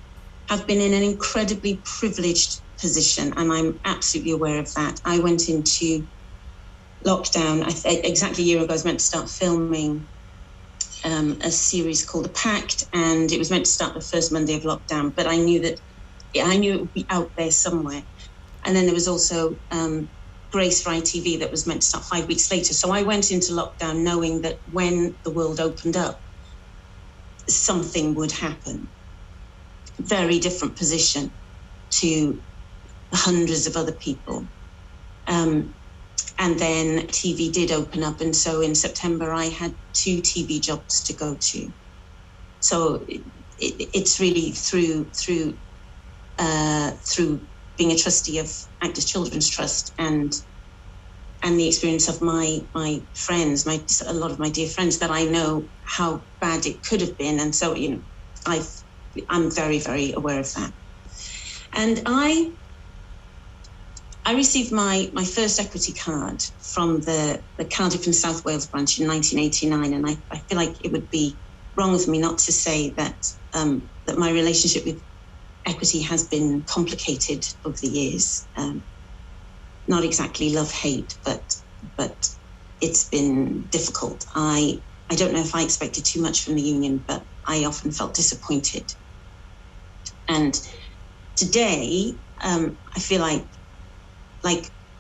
Speaker 7: have been in an incredibly privileged position, and I'm absolutely aware of that. I went into lockdown exactly a year ago. I was meant to start filming a series called The Pact, and it was meant to start the first Monday of lockdown, but I knew it would be out there somewhere. And then there was also Grace for ITV that was meant to start 5 weeks later. So I went into lockdown knowing that when the world opened up, something would happen. Very different position to hundreds of other people. And then TV did open up, and so in September I had 2 TV jobs to go to. So it's really through being a trustee of Actors Children's Trust and the experience of my friends, a lot of my dear friends, that I know how bad it could have been, and so I'm very, very aware of that. And I received my first equity card from the Cardiff and South Wales branch in 1989, and I feel like it would be wrong of me not to say that that my relationship with equity has been complicated over the years. Not exactly love-hate, but it's been difficult. I don't know if I expected too much from the union, but I often felt disappointed. And today, I feel like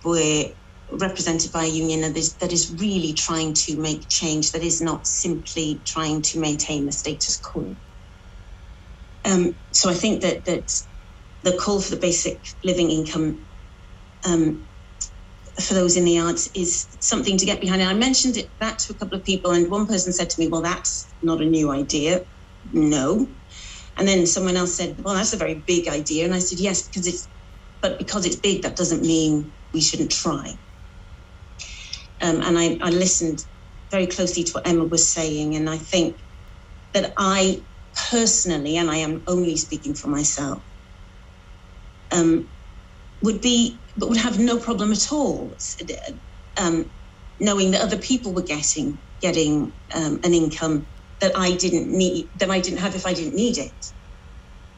Speaker 7: we're represented by a union that is really trying to make change, that is not simply trying to maintain the status quo. So I think that the call for the basic living income for those in the arts is something to get behind. And I mentioned that to a couple of people, and one person said to me, well, that's not a new idea. No. And then someone else said, well, that's a very big idea. And I said, yes, because it's big, that doesn't mean we shouldn't try. And I listened very closely to what Emma was saying, and I think that I personally, and I am only speaking for myself, would have no problem at all knowing that other people were getting an income that I didn't have if I didn't need it.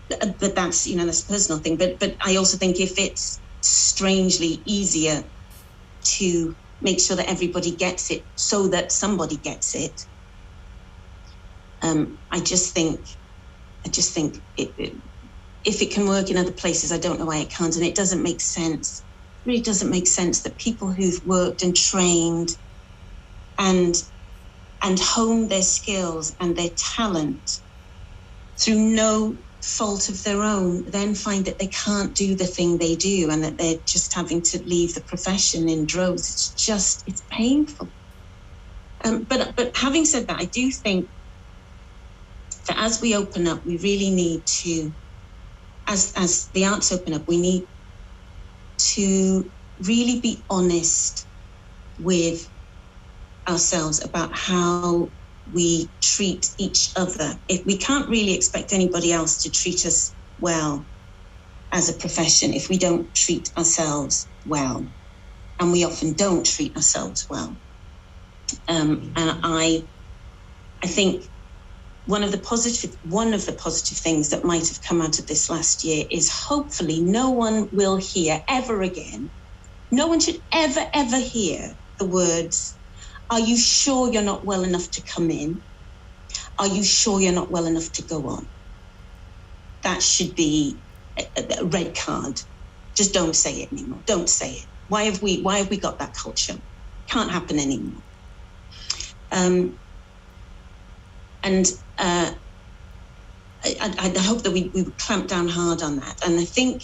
Speaker 7: But that's that's a personal thing. But I also think if it's strangely easier to make sure that everybody gets it so that somebody gets it, I just think if it can work in other places, I don't know why it can't. And it doesn't make sense. It really doesn't make sense that people who've worked and trained and honed their skills and their talent through no fault of their own, then find that they can't do the thing they do and that they're just having to leave the profession in droves. It's painful. But having said that, I do think that as we open up, we really need to, as the arts open up, we need to really be honest with ourselves about how we treat each other. If we can't really expect anybody else to treat us well as a profession if we don't treat ourselves well, and we often don't treat ourselves well. And I think one of the positive things that might have come out of this last year is hopefully no one will hear ever again. No one should ever hear the words, "Are you sure you're not well enough to come in? Are you sure you're not well enough to go on?" That should be a red card. Just don't say it anymore. Don't say it. Why have we got that culture? Can't happen anymore. I hope that we would clamp down hard on that. And I think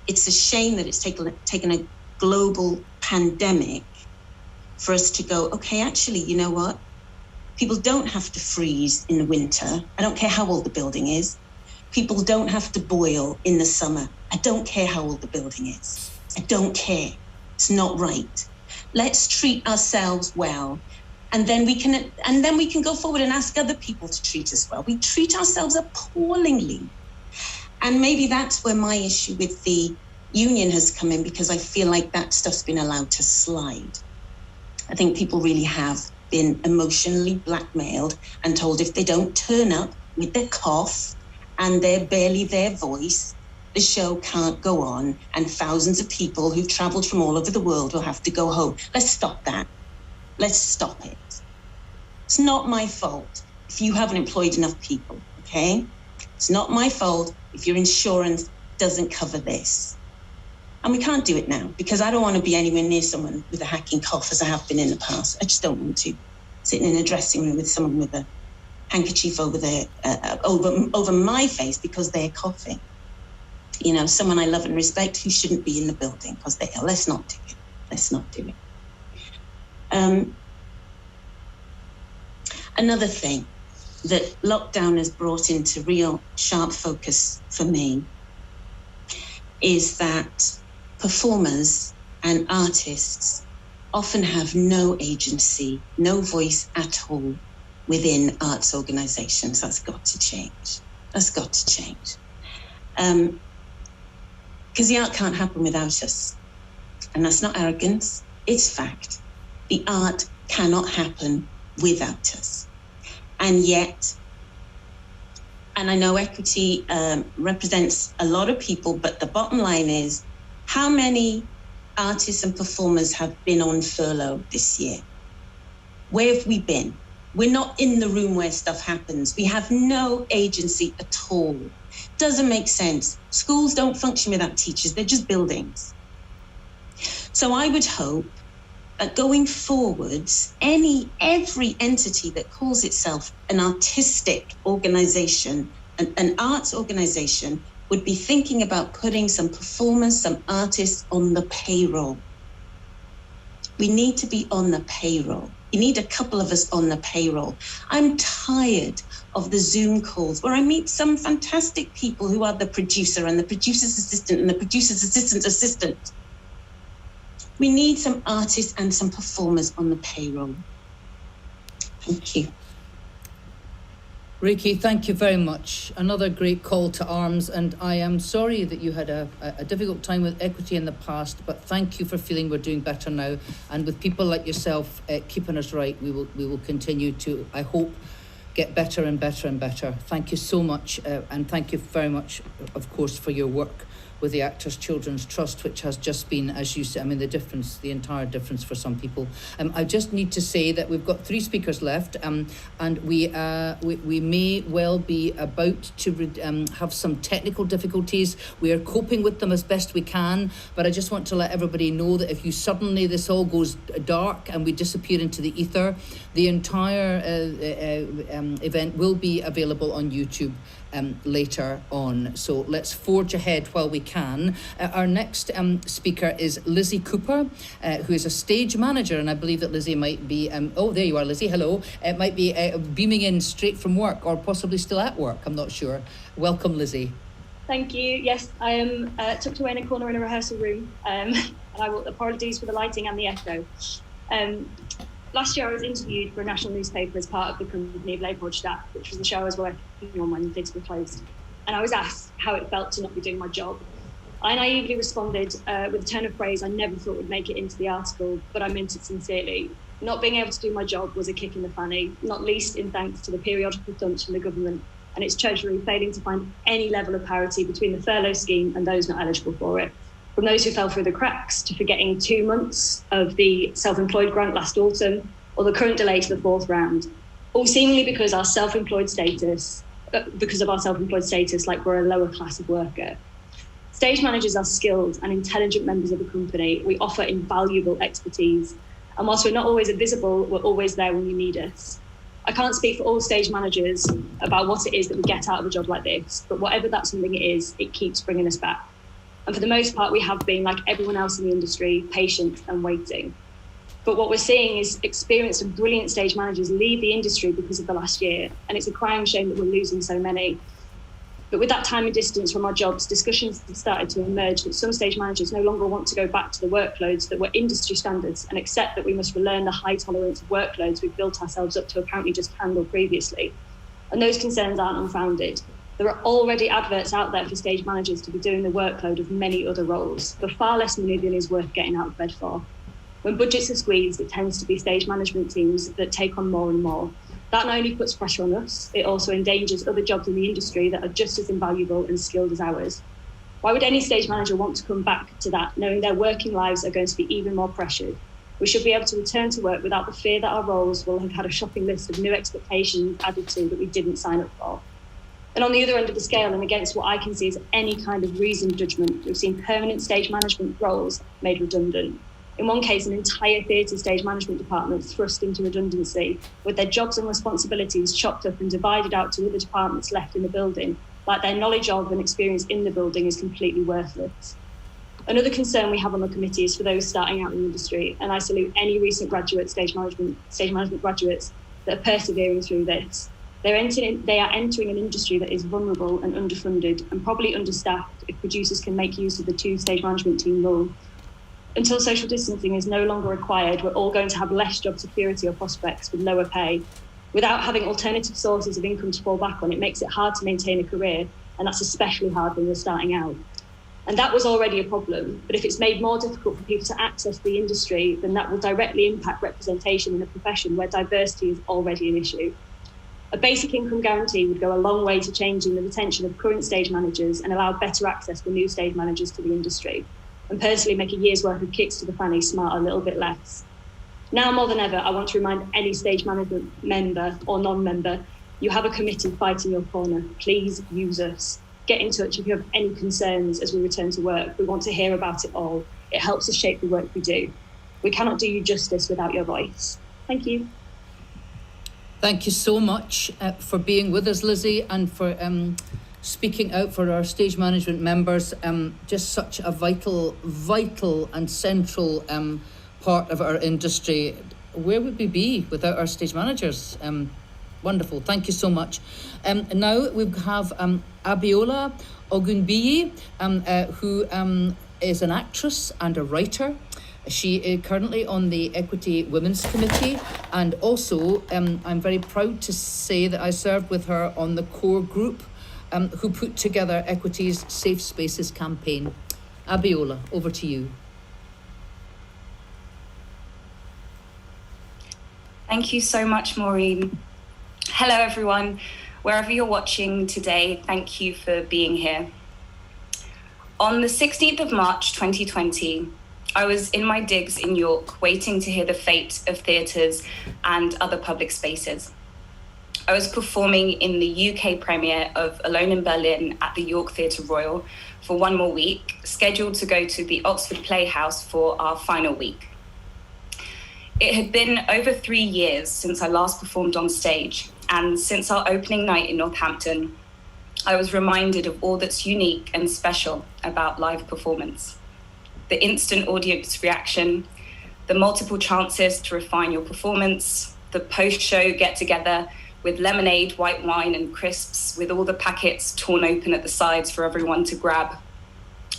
Speaker 7: it's a shame that it's taken a global pandemic for us to go, okay, actually, you know what? People don't have to freeze in the winter. I don't care how old the building is. People don't have to boil in the summer. I don't care how old the building is. I don't care. It's not right. Let's treat ourselves well. And then we can go forward and ask other people to treat us well. We treat ourselves appallingly. And maybe that's where my issue with the union has come in, because I feel like that stuff's been allowed to slide. I think people really have been emotionally blackmailed and told if they don't turn up with their cough and they're barely their voice, the show can't go on, and thousands of people who've travelled from all over the world will have to go home. Let's stop that. Let's stop it. It's not my fault if you haven't employed enough people, okay? It's not my fault if your insurance doesn't cover this. And we can't do it now, because I don't want to be anywhere near someone with a hacking cough, as I have been in the past. I just don't want to. Sitting in a dressing room with someone with a handkerchief over their over my face because they're coughing. You know, someone I love and respect who shouldn't be in the building because they're ill. Let's not do it. Let's not do it. Another thing that lockdown has brought into real sharp focus for me is that performers and artists often have no agency, no voice at all within arts organisations. That's got to change. That's got to change. Because the art can't happen without us. And that's not arrogance, it's fact. The art cannot happen without us. And yet, and I know equity represents a lot of people, but the bottom line is, how many artists and performers have been on furlough this year? Where have we been? We're not in the room where stuff happens. We have no agency at all. Doesn't make sense. Schools don't function without teachers. They're just buildings. So I would hope that going forwards, every entity that calls itself an artistic organisation, an arts organisation, would be thinking about putting some performers, some artists on the payroll. We need to be on the payroll. You need a couple of us on the payroll. I'm tired of the Zoom calls where I meet some fantastic people who are the producer and the producer's assistant and the producer's assistant's assistant. We need some artists and some performers on the payroll. Thank you.
Speaker 1: Rakie, thank you very much. Another great call to arms, and I am sorry that you had a difficult time with equity in the past, but thank you for feeling we're doing better now. And with people like yourself keeping us right, we will continue to, I hope, get better and better and better. Thank you so much, and thank you very much, of course, for your work with the Actors Children's Trust, which has just been, as you said, I mean, the entire difference for some people. I just need to say that we've got 3 speakers left, and we may well be about to have some technical difficulties. We are coping with them as best we can, but I just want to let everybody know that if you suddenly, this all goes dark and we disappear into the ether, the entire event will be available on YouTube. later on. So let's forge ahead while we can. Our next speaker is Lizzie Cooper, who is a stage manager, and I believe that Lizzie might be, there you are, Lizzie, hello. Might be beaming in straight from work, or possibly still at work, I'm not sure. Welcome, Lizzie.
Speaker 8: Thank you. Yes, I am tucked away in a corner in a rehearsal room. And I will apologise for the lighting and the echo. Last year I was interviewed for a national newspaper as part of the company of Leopoldstadt, which was the show I was working on when things were closed. And I was asked how it felt to not be doing my job. I naively responded with a turn of phrase I never thought would make it into the article, but I meant it sincerely. Not being able to do my job was a kick in the fanny, not least in thanks to the periodical thumps from the government and its treasury failing to find any level of parity between the furlough scheme and those not eligible for it. From those who fell through the cracks to forgetting 2 months of the self-employed grant last autumn, or the current delay to the 4th round, all seemingly because of our self-employed status, like we're a lower class of worker. Stage managers are skilled and intelligent members of the company. We offer invaluable expertise. And whilst we're not always visible, we're always there when you need us. I can't speak for all stage managers about what it is that we get out of a job like this, but whatever that something is, it keeps bringing us back. And for the most part, we have been, like everyone else in the industry, patient and waiting. But what we're seeing is experienced and brilliant stage managers leave the industry because of the last year. And it's a crying shame that we're losing so many. But with that time and distance from our jobs, discussions have started to emerge that some stage managers no longer want to go back to the workloads that were industry standards and accept that we must relearn the high tolerance of workloads we've built ourselves up to apparently just handle previously. And those concerns aren't unfounded. There are already adverts out there for stage managers to be doing the workload of many other roles, for far less money than is worth getting out of bed for. When budgets are squeezed, it tends to be stage management teams that take on more and more. That not only puts pressure on us, it also endangers other jobs in the industry that are just as invaluable and skilled as ours. Why would any stage manager want to come back to that, knowing their working lives are going to be even more pressured? We should be able to return to work without the fear that our roles will have had a shopping list of new expectations added to that we didn't sign up for. And on the other end of the scale, and against what I can see as any kind of reasoned judgment, we've seen permanent stage management roles made redundant. In one case, an entire theatre stage management department thrust into redundancy, with their jobs and responsibilities chopped up and divided out to other departments left in the building, like their knowledge of and experience in the building is completely worthless. Another concern we have on the committee is for those starting out in the industry, and I salute any recent stage management graduates that are persevering through this. They are entering an industry that is vulnerable and underfunded and probably understaffed if producers can make use of the 2-stage management team rule. Until social distancing is no longer required, we're all going to have less job security or prospects with lower pay. Without having alternative sources of income to fall back on, it makes it hard to maintain a career, and that's especially hard when you're starting out. And that was already a problem, but if it's made more difficult for people to access the industry, then that will directly impact representation in a profession where diversity is already an issue. A basic income guarantee would go a long way to changing the retention of current stage managers and allow better access for new stage managers to the industry, and personally make a year's worth of kicks to the fanny smart a little bit less. Now more than ever, I want to remind any stage management member or non-member, you have a committee fighting your corner. Please use us. Get in touch if you have any concerns as we return to work. We want to hear about it all. It helps us shape the work we do. We cannot do you justice without your voice. Thank you.
Speaker 1: Thank you so much for being with us, Lizzie, and for speaking out for our stage management members. Just such a vital and central part of our industry. Where would we be without our stage managers? Wonderful. Thank you so much. Now we have Abiola Ogunbiyi, who is an actress and a writer. She is currently on the Equity Women's Committee, and also I'm very proud to say that I served with her on the core group who put together Equity's Safe Spaces campaign. Abiola, over to you.
Speaker 9: Thank you so much, Maureen. Hello, everyone. Wherever you're watching today, thank you for being here. On the 16th of March, 2020, I was in my digs in York, waiting to hear the fate of theatres and other public spaces. I was performing in the UK premiere of Alone in Berlin at the York Theatre Royal for one more week, scheduled to go to the Oxford Playhouse for our final week. It had been over 3 years since I last performed on stage, and since our opening night in Northampton, I was reminded of all that's unique and special about live performance. The instant audience reaction, the multiple chances to refine your performance, the post-show get-together with lemonade, white wine, and crisps, with all the packets torn open at the sides for everyone to grab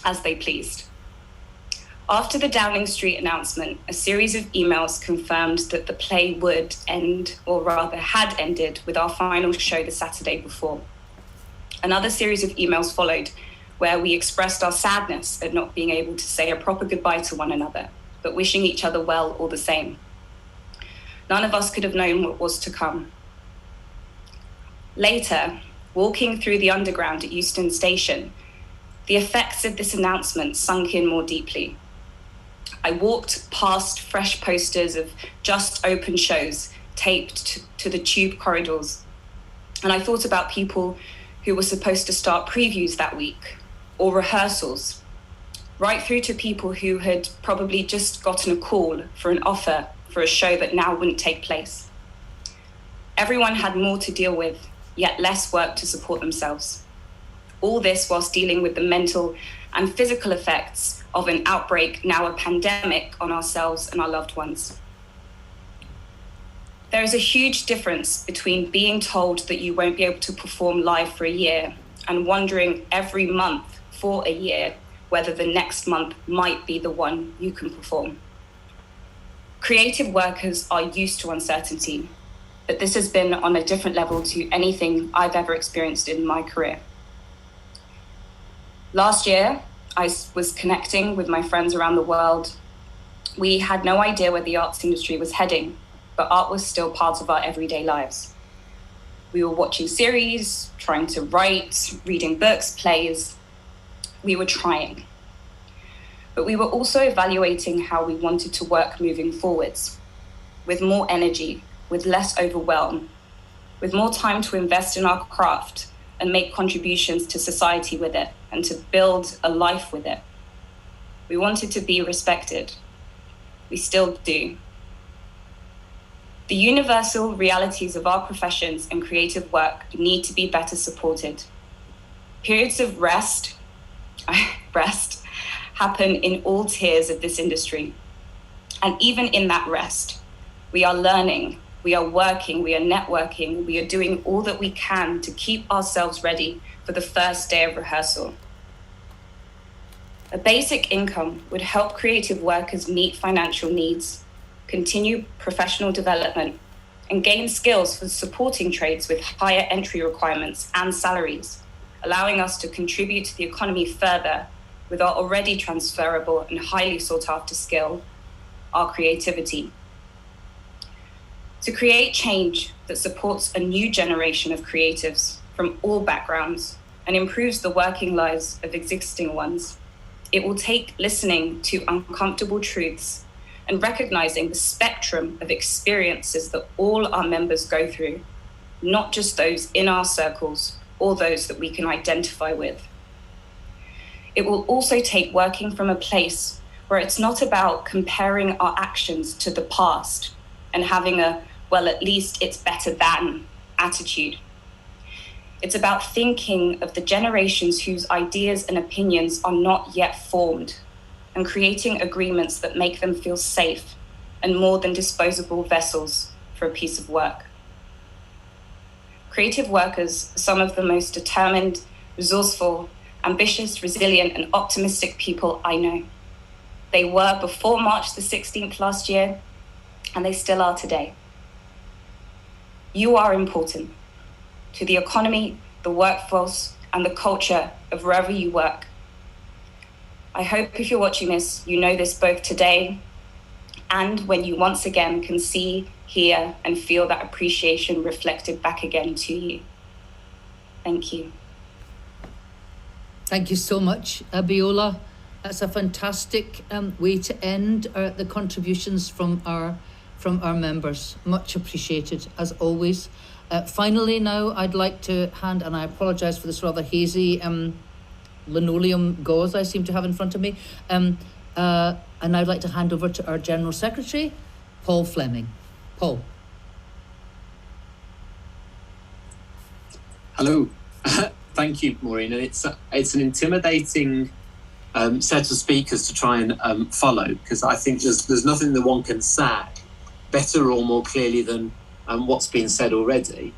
Speaker 9: as they pleased. After the Downing Street announcement, a series of emails confirmed that the play would end, or rather had ended, with our final show the Saturday before. Another series of emails followed, where we expressed our sadness at not being able to say a proper goodbye to one another, but wishing each other well all the same. None of us could have known what was to come. Later, walking through the underground at Euston Station, the effects of this announcement sunk in more deeply. I walked past fresh posters of just open shows taped to the tube corridors, and I thought about people who were supposed to start previews that week, or rehearsals, right through to people who had probably just gotten a call for an offer for a show that now wouldn't take place. Everyone had more to deal with, yet less work to support themselves. All this whilst dealing with the mental and physical effects of an outbreak, now a pandemic, on ourselves and our loved ones. There is a huge difference between being told that you won't be able to perform live for a year and wondering every month for a year whether the next month might be the one you can perform. Creative workers are used to uncertainty, but this has been on a different level to anything I've ever experienced in my career. Last year, I was connecting with my friends around the world. We had no idea where the arts industry was heading, but art was still part of our everyday lives. We were watching series, trying to write, reading books, plays. We were trying. But we were also evaluating how we wanted to work moving forwards, with more energy, with less overwhelm, with more time to invest in our craft and make contributions to society with it and to build a life with it. We wanted to be respected. We still do. The universal realities of our professions and creative work need to be better supported. Periods of rest happen in all tiers of this industry. And even in that rest, we are learning, we are working, we are networking, we are doing all that we can to keep ourselves ready for the first day of rehearsal. A basic income would help creative workers meet financial needs, continue professional development, and gain skills for supporting trades with higher entry requirements and salaries, allowing us to contribute to the economy further with our already transferable and highly sought after skill, our creativity. To create change that supports a new generation of creatives from all backgrounds and improves the working lives of existing ones, it will take listening to uncomfortable truths and recognizing the spectrum of experiences that all our members go through, not just those in our circles or those that we can identify with. It will also take working from a place where it's not about comparing our actions to the past and having a, well, at least it's better than attitude. It's about thinking of the generations whose ideas and opinions are not yet formed and creating agreements that make them feel safe and more than disposable vessels for a piece of work. Creative workers are some of the most determined, resourceful, ambitious, resilient, and optimistic people I know. They were before March the 16th last year, and they still are today. You are important to the economy, the workforce, and the culture of wherever you work. I hope if you're watching this, you know this both today and when you once again can see, hear, and feel that appreciation reflected back again to you. Thank you.
Speaker 1: Thank you so much, Abiola. That's a fantastic way to end the contributions from our members. Much appreciated, as always. Finally now, I'd like to hand, and I apologise for this rather hazy linoleum gauze I seem to have in front of me, and I'd like to hand over to our General Secretary, Paul Fleming. Paul.
Speaker 10: Hello. Thank you, Maureen. And it's an intimidating set of speakers to try and follow, because I think there's nothing that one can say better or more clearly than what's been said already.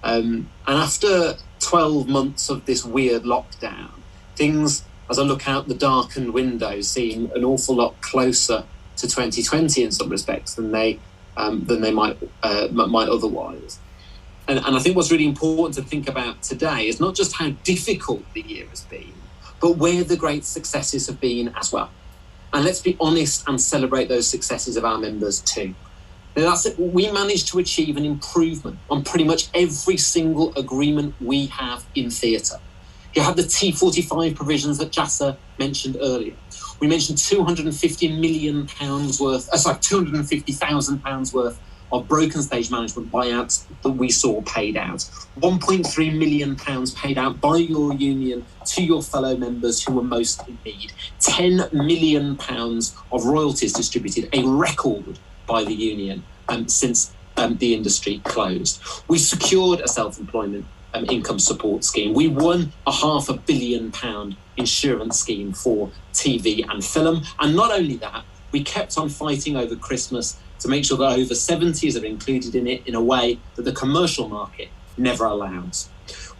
Speaker 10: And after 12 months of this weird lockdown, things, as I look out the darkened window, seem an awful lot closer to 2020 in some respects than they might otherwise. And I think what's really important to think about today is not just how difficult the year has been, but where the great successes have been as well. And let's be honest and celebrate those successes of our members too. Now, that's it. We managed to achieve an improvement on pretty much every single agreement we have in theatre. You have the T45 provisions that Jassa mentioned earlier. We mentioned £250 million worth, £250,000 worth of broken stage management buyouts that we saw paid out. £1.3 million paid out by your union to your fellow members who were most in need. £10 million of royalties distributed, a record by the union since the industry closed. We secured a self-employment income support scheme. We won a £500 million insurance scheme for TV and film. And not only that, we kept on fighting over Christmas to make sure that over 70s are included in it in a way that the commercial market never allows.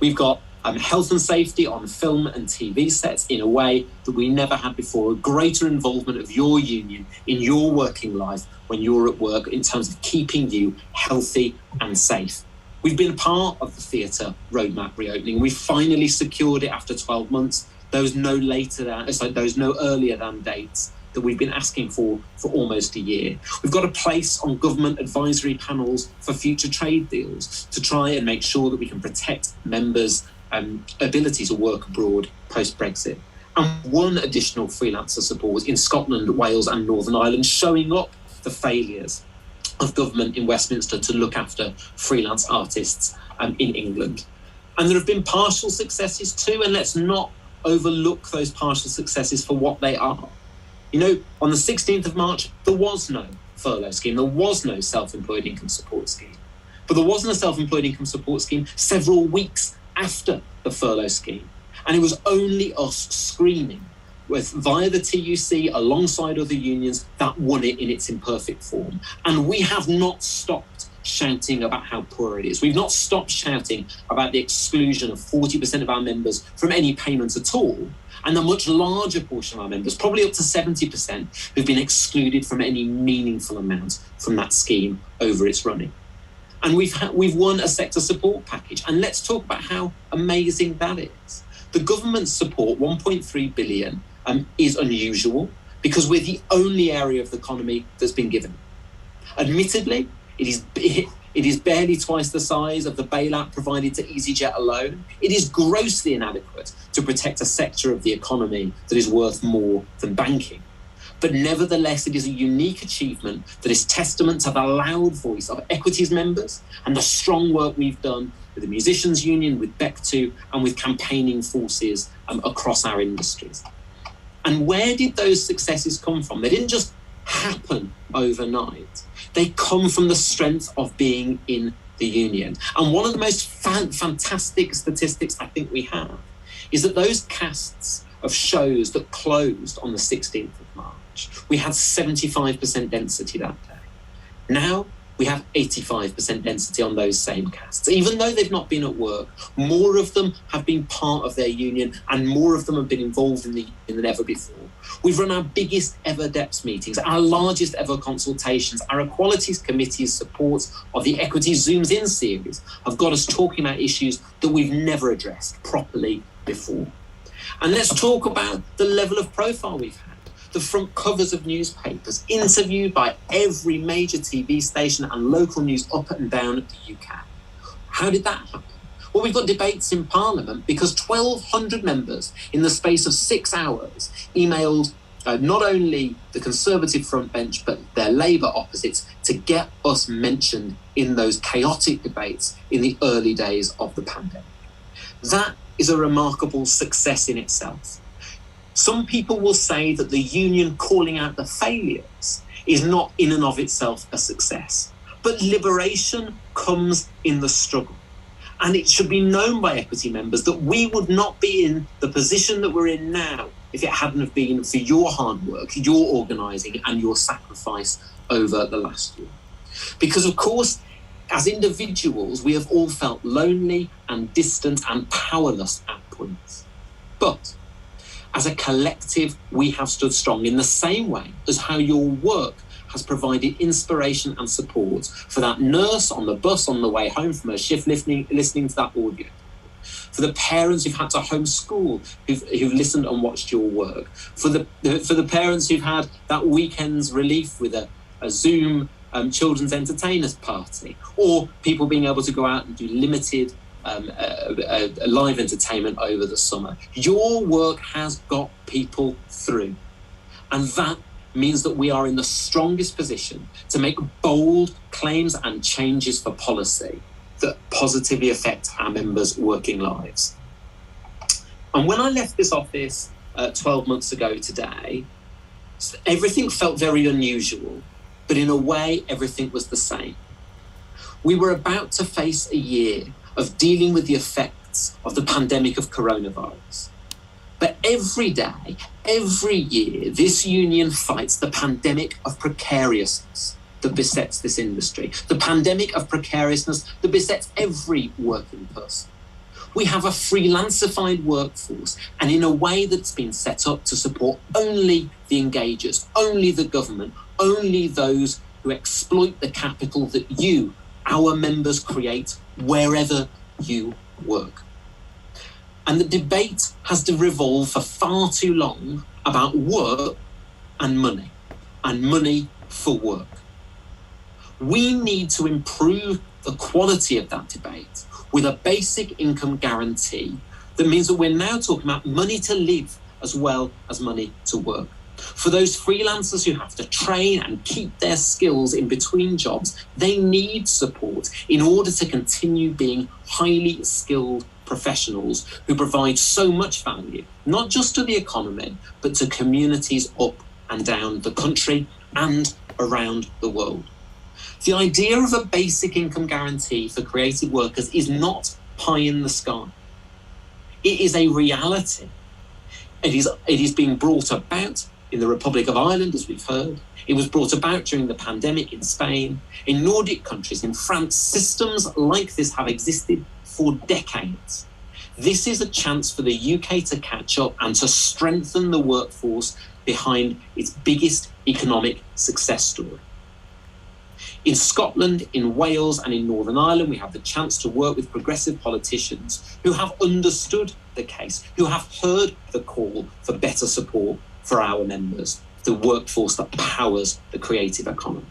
Speaker 10: We've got health and safety on film and TV sets in a way that we never had before, a greater involvement of your union in your working life when you're at work in terms of keeping you healthy and safe. We've been a part of the theatre roadmap reopening. We finally secured it after 12 months, those no earlier than dates that we've been asking for almost a year. We've got a place on government advisory panels for future trade deals to try and make sure that we can protect members' ability to work abroad post-Brexit. And one additional freelancer support in Scotland, Wales and Northern Ireland, showing up the failures of government in Westminster to look after freelance artists in England. And there have been partial successes too, and let's not overlook those partial successes for what they are. You know, on the 16th of March, there was no furlough scheme, there was no self-employed income support scheme. But there wasn't a self-employed income support scheme several weeks after the furlough scheme. And it was only us screaming via the TUC alongside other unions that won it in its imperfect form. And we have not stopped shouting about how poor it is. We've not stopped shouting about the exclusion of 40% of our members from any payments at all, and a much larger portion of our members, probably up to 70%, who've been excluded from any meaningful amount from that scheme over its running. And we've won a sector support package, and let's talk about how amazing that is. The government's support, 1.3 billion, is unusual because we're the only area of the economy that's been given. Admittedly, it is barely twice the size of the bailout provided to EasyJet alone. It is grossly inadequate to protect a sector of the economy that is worth more than banking. But nevertheless, it is a unique achievement that is testament to the loud voice of Equities members and the strong work we've done with the Musicians Union, with BEC2, and with campaigning forces across our industries. And where did those successes come from? They didn't just happen overnight. They come from the strength of being in the union. And one of the most fantastic statistics I think we have is that those casts of shows that closed on the 16th of March, we had 75% density that day. Now we have 85% density on those same casts. Even though they've not been at work, more of them have been part of their union and more of them have been involved in the union than ever before. We've run our biggest ever DEPS meetings, our largest ever consultations, our Equalities Committee's support of the Equities Zooms In series have got us talking about issues that we've never addressed properly before. And let's talk about the level of profile we've had. The front covers of newspapers, interviewed by every major TV station and local news up and down the UK. How did that happen? Well, we've got debates in Parliament because 1,200 members in the space of 6 hours emailed not only the Conservative front bench, but their Labour opposites to get us mentioned in those chaotic debates in the early days of the pandemic. That is a remarkable success in itself. Some people will say that the union calling out the failures is not in and of itself a success. But liberation comes in the struggle. And it should be known by equity members that we would not be in the position that we're in now if it hadn't have been for your hard work, your organising and your sacrifice over the last year. Because, of course, as individuals, we have all felt lonely and distant and powerless at points. But as a collective, we have stood strong in the same way as how your work has provided inspiration and support for that nurse on the bus on the way home from her shift listening to that audio. For the parents who've had to homeschool, who've listened and watched your work. For the parents who've had that weekend's relief with a Zoom children's entertainers party, or people being able to go out and do limited live entertainment over the summer. Your work has got people through. And that means that we are in the strongest position to make bold claims and changes for policy that positively affect our members' working lives. And when I left this office 12 months ago today, everything felt very unusual, but in a way, everything was the same. We were about to face a year of dealing with the effects of the pandemic of coronavirus. But every day, every year, this union fights the pandemic of precariousness that besets this industry, the pandemic of precariousness that besets every working person. We have a freelancified workforce, and in a way that's been set up to support only the engagers, only the government, only those who exploit the capital that you, our members, create wherever you work. And the debate has revolved for far too long about work and money for work. We need to improve the quality of that debate with a basic income guarantee that means that we're now talking about money to live as well as money to work. For those freelancers who have to train and keep their skills in between jobs, they need support in order to continue being highly skilled professionals who provide so much value, not just to the economy, but to communities up and down the country and around the world. The idea of a basic income guarantee for creative workers is not pie in the sky. It is a reality. It is being brought about in the Republic of Ireland, as we've heard. It was brought about during the pandemic in Spain. In Nordic countries, in France, systems like this have existed for decades. This is a chance for the UK to catch up and to strengthen the workforce behind its biggest economic success story. In Scotland, in Wales and in Northern Ireland, we have the chance to work with progressive politicians who have understood the case, who have heard the call for better support for our members, the workforce that powers the creative economy.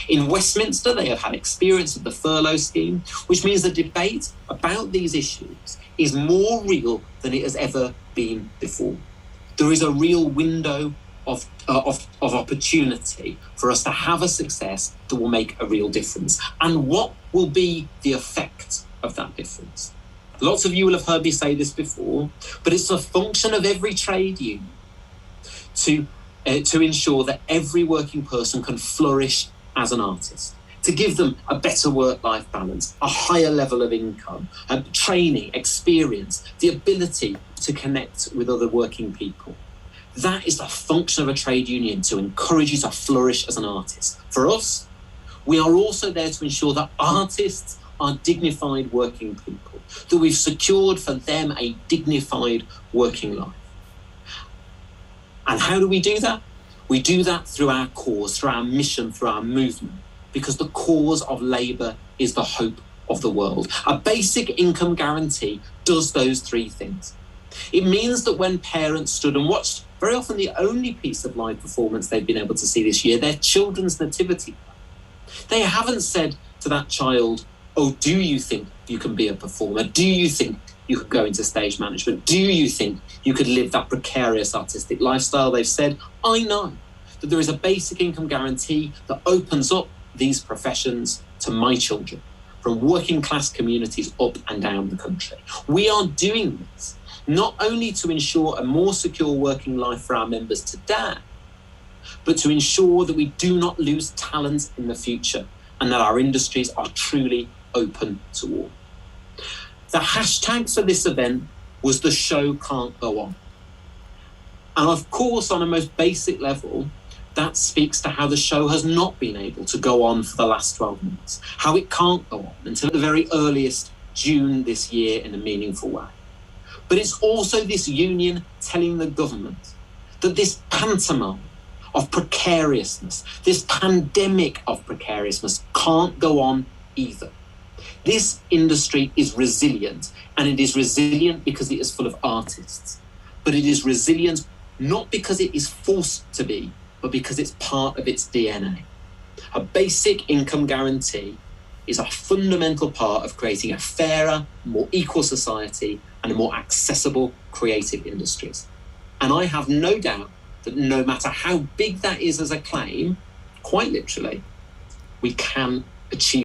Speaker 10: In Westminster, they have had experience of the furlough scheme, which means the debate about these issues is more real than it has ever been before. There is a real window of opportunity for us to have a success that will make a real difference. And what will be the effect of that difference? Lots of you will have heard me say this before, but it's a function of every trade union to ensure that every working person can flourish as an artist, to give them a better work-life balance, a higher level of income, training, experience, the ability to connect with other working people. That is the function of a trade union, to encourage you to flourish as an artist. For us, we are also there to ensure that artists are dignified working people, that we've secured for them a dignified working life. And how do we do that? We do that through our cause, through our mission, through our movement, because the cause of labour is the hope of the world. A basic income guarantee does those three things. It means that when parents stood and watched very often the only piece of live performance they've been able to see this year, their children's nativity, they haven't said to that child, oh, do you think you can be a performer? Do you think you could go into stage management? Do you think you could live that precarious artistic lifestyle? They've said, I know that there is a basic income guarantee that opens up these professions to my children from working class communities up and down the country. We are doing this not only to ensure a more secure working life for our members today, but to ensure that we do not lose talent in the future and that our industries are truly open to all. The hashtag for this event was "The Show Can't Go On." And of course, on a most basic level, that speaks to how the show has not been able to go on for the last 12 months, how it can't go on until at the very earliest June this year in a meaningful way. But it's also this union telling the government that this pantomime of precariousness, this pandemic of precariousness can't go on either. This industry is resilient, and it is resilient because it is full of artists. But it is resilient not because it is forced to be, but because it's part of its DNA. A basic income guarantee is a fundamental part of creating a fairer, more equal society and a more accessible creative industries. And I have no doubt that no matter how big that is as a claim, quite literally, we can achieve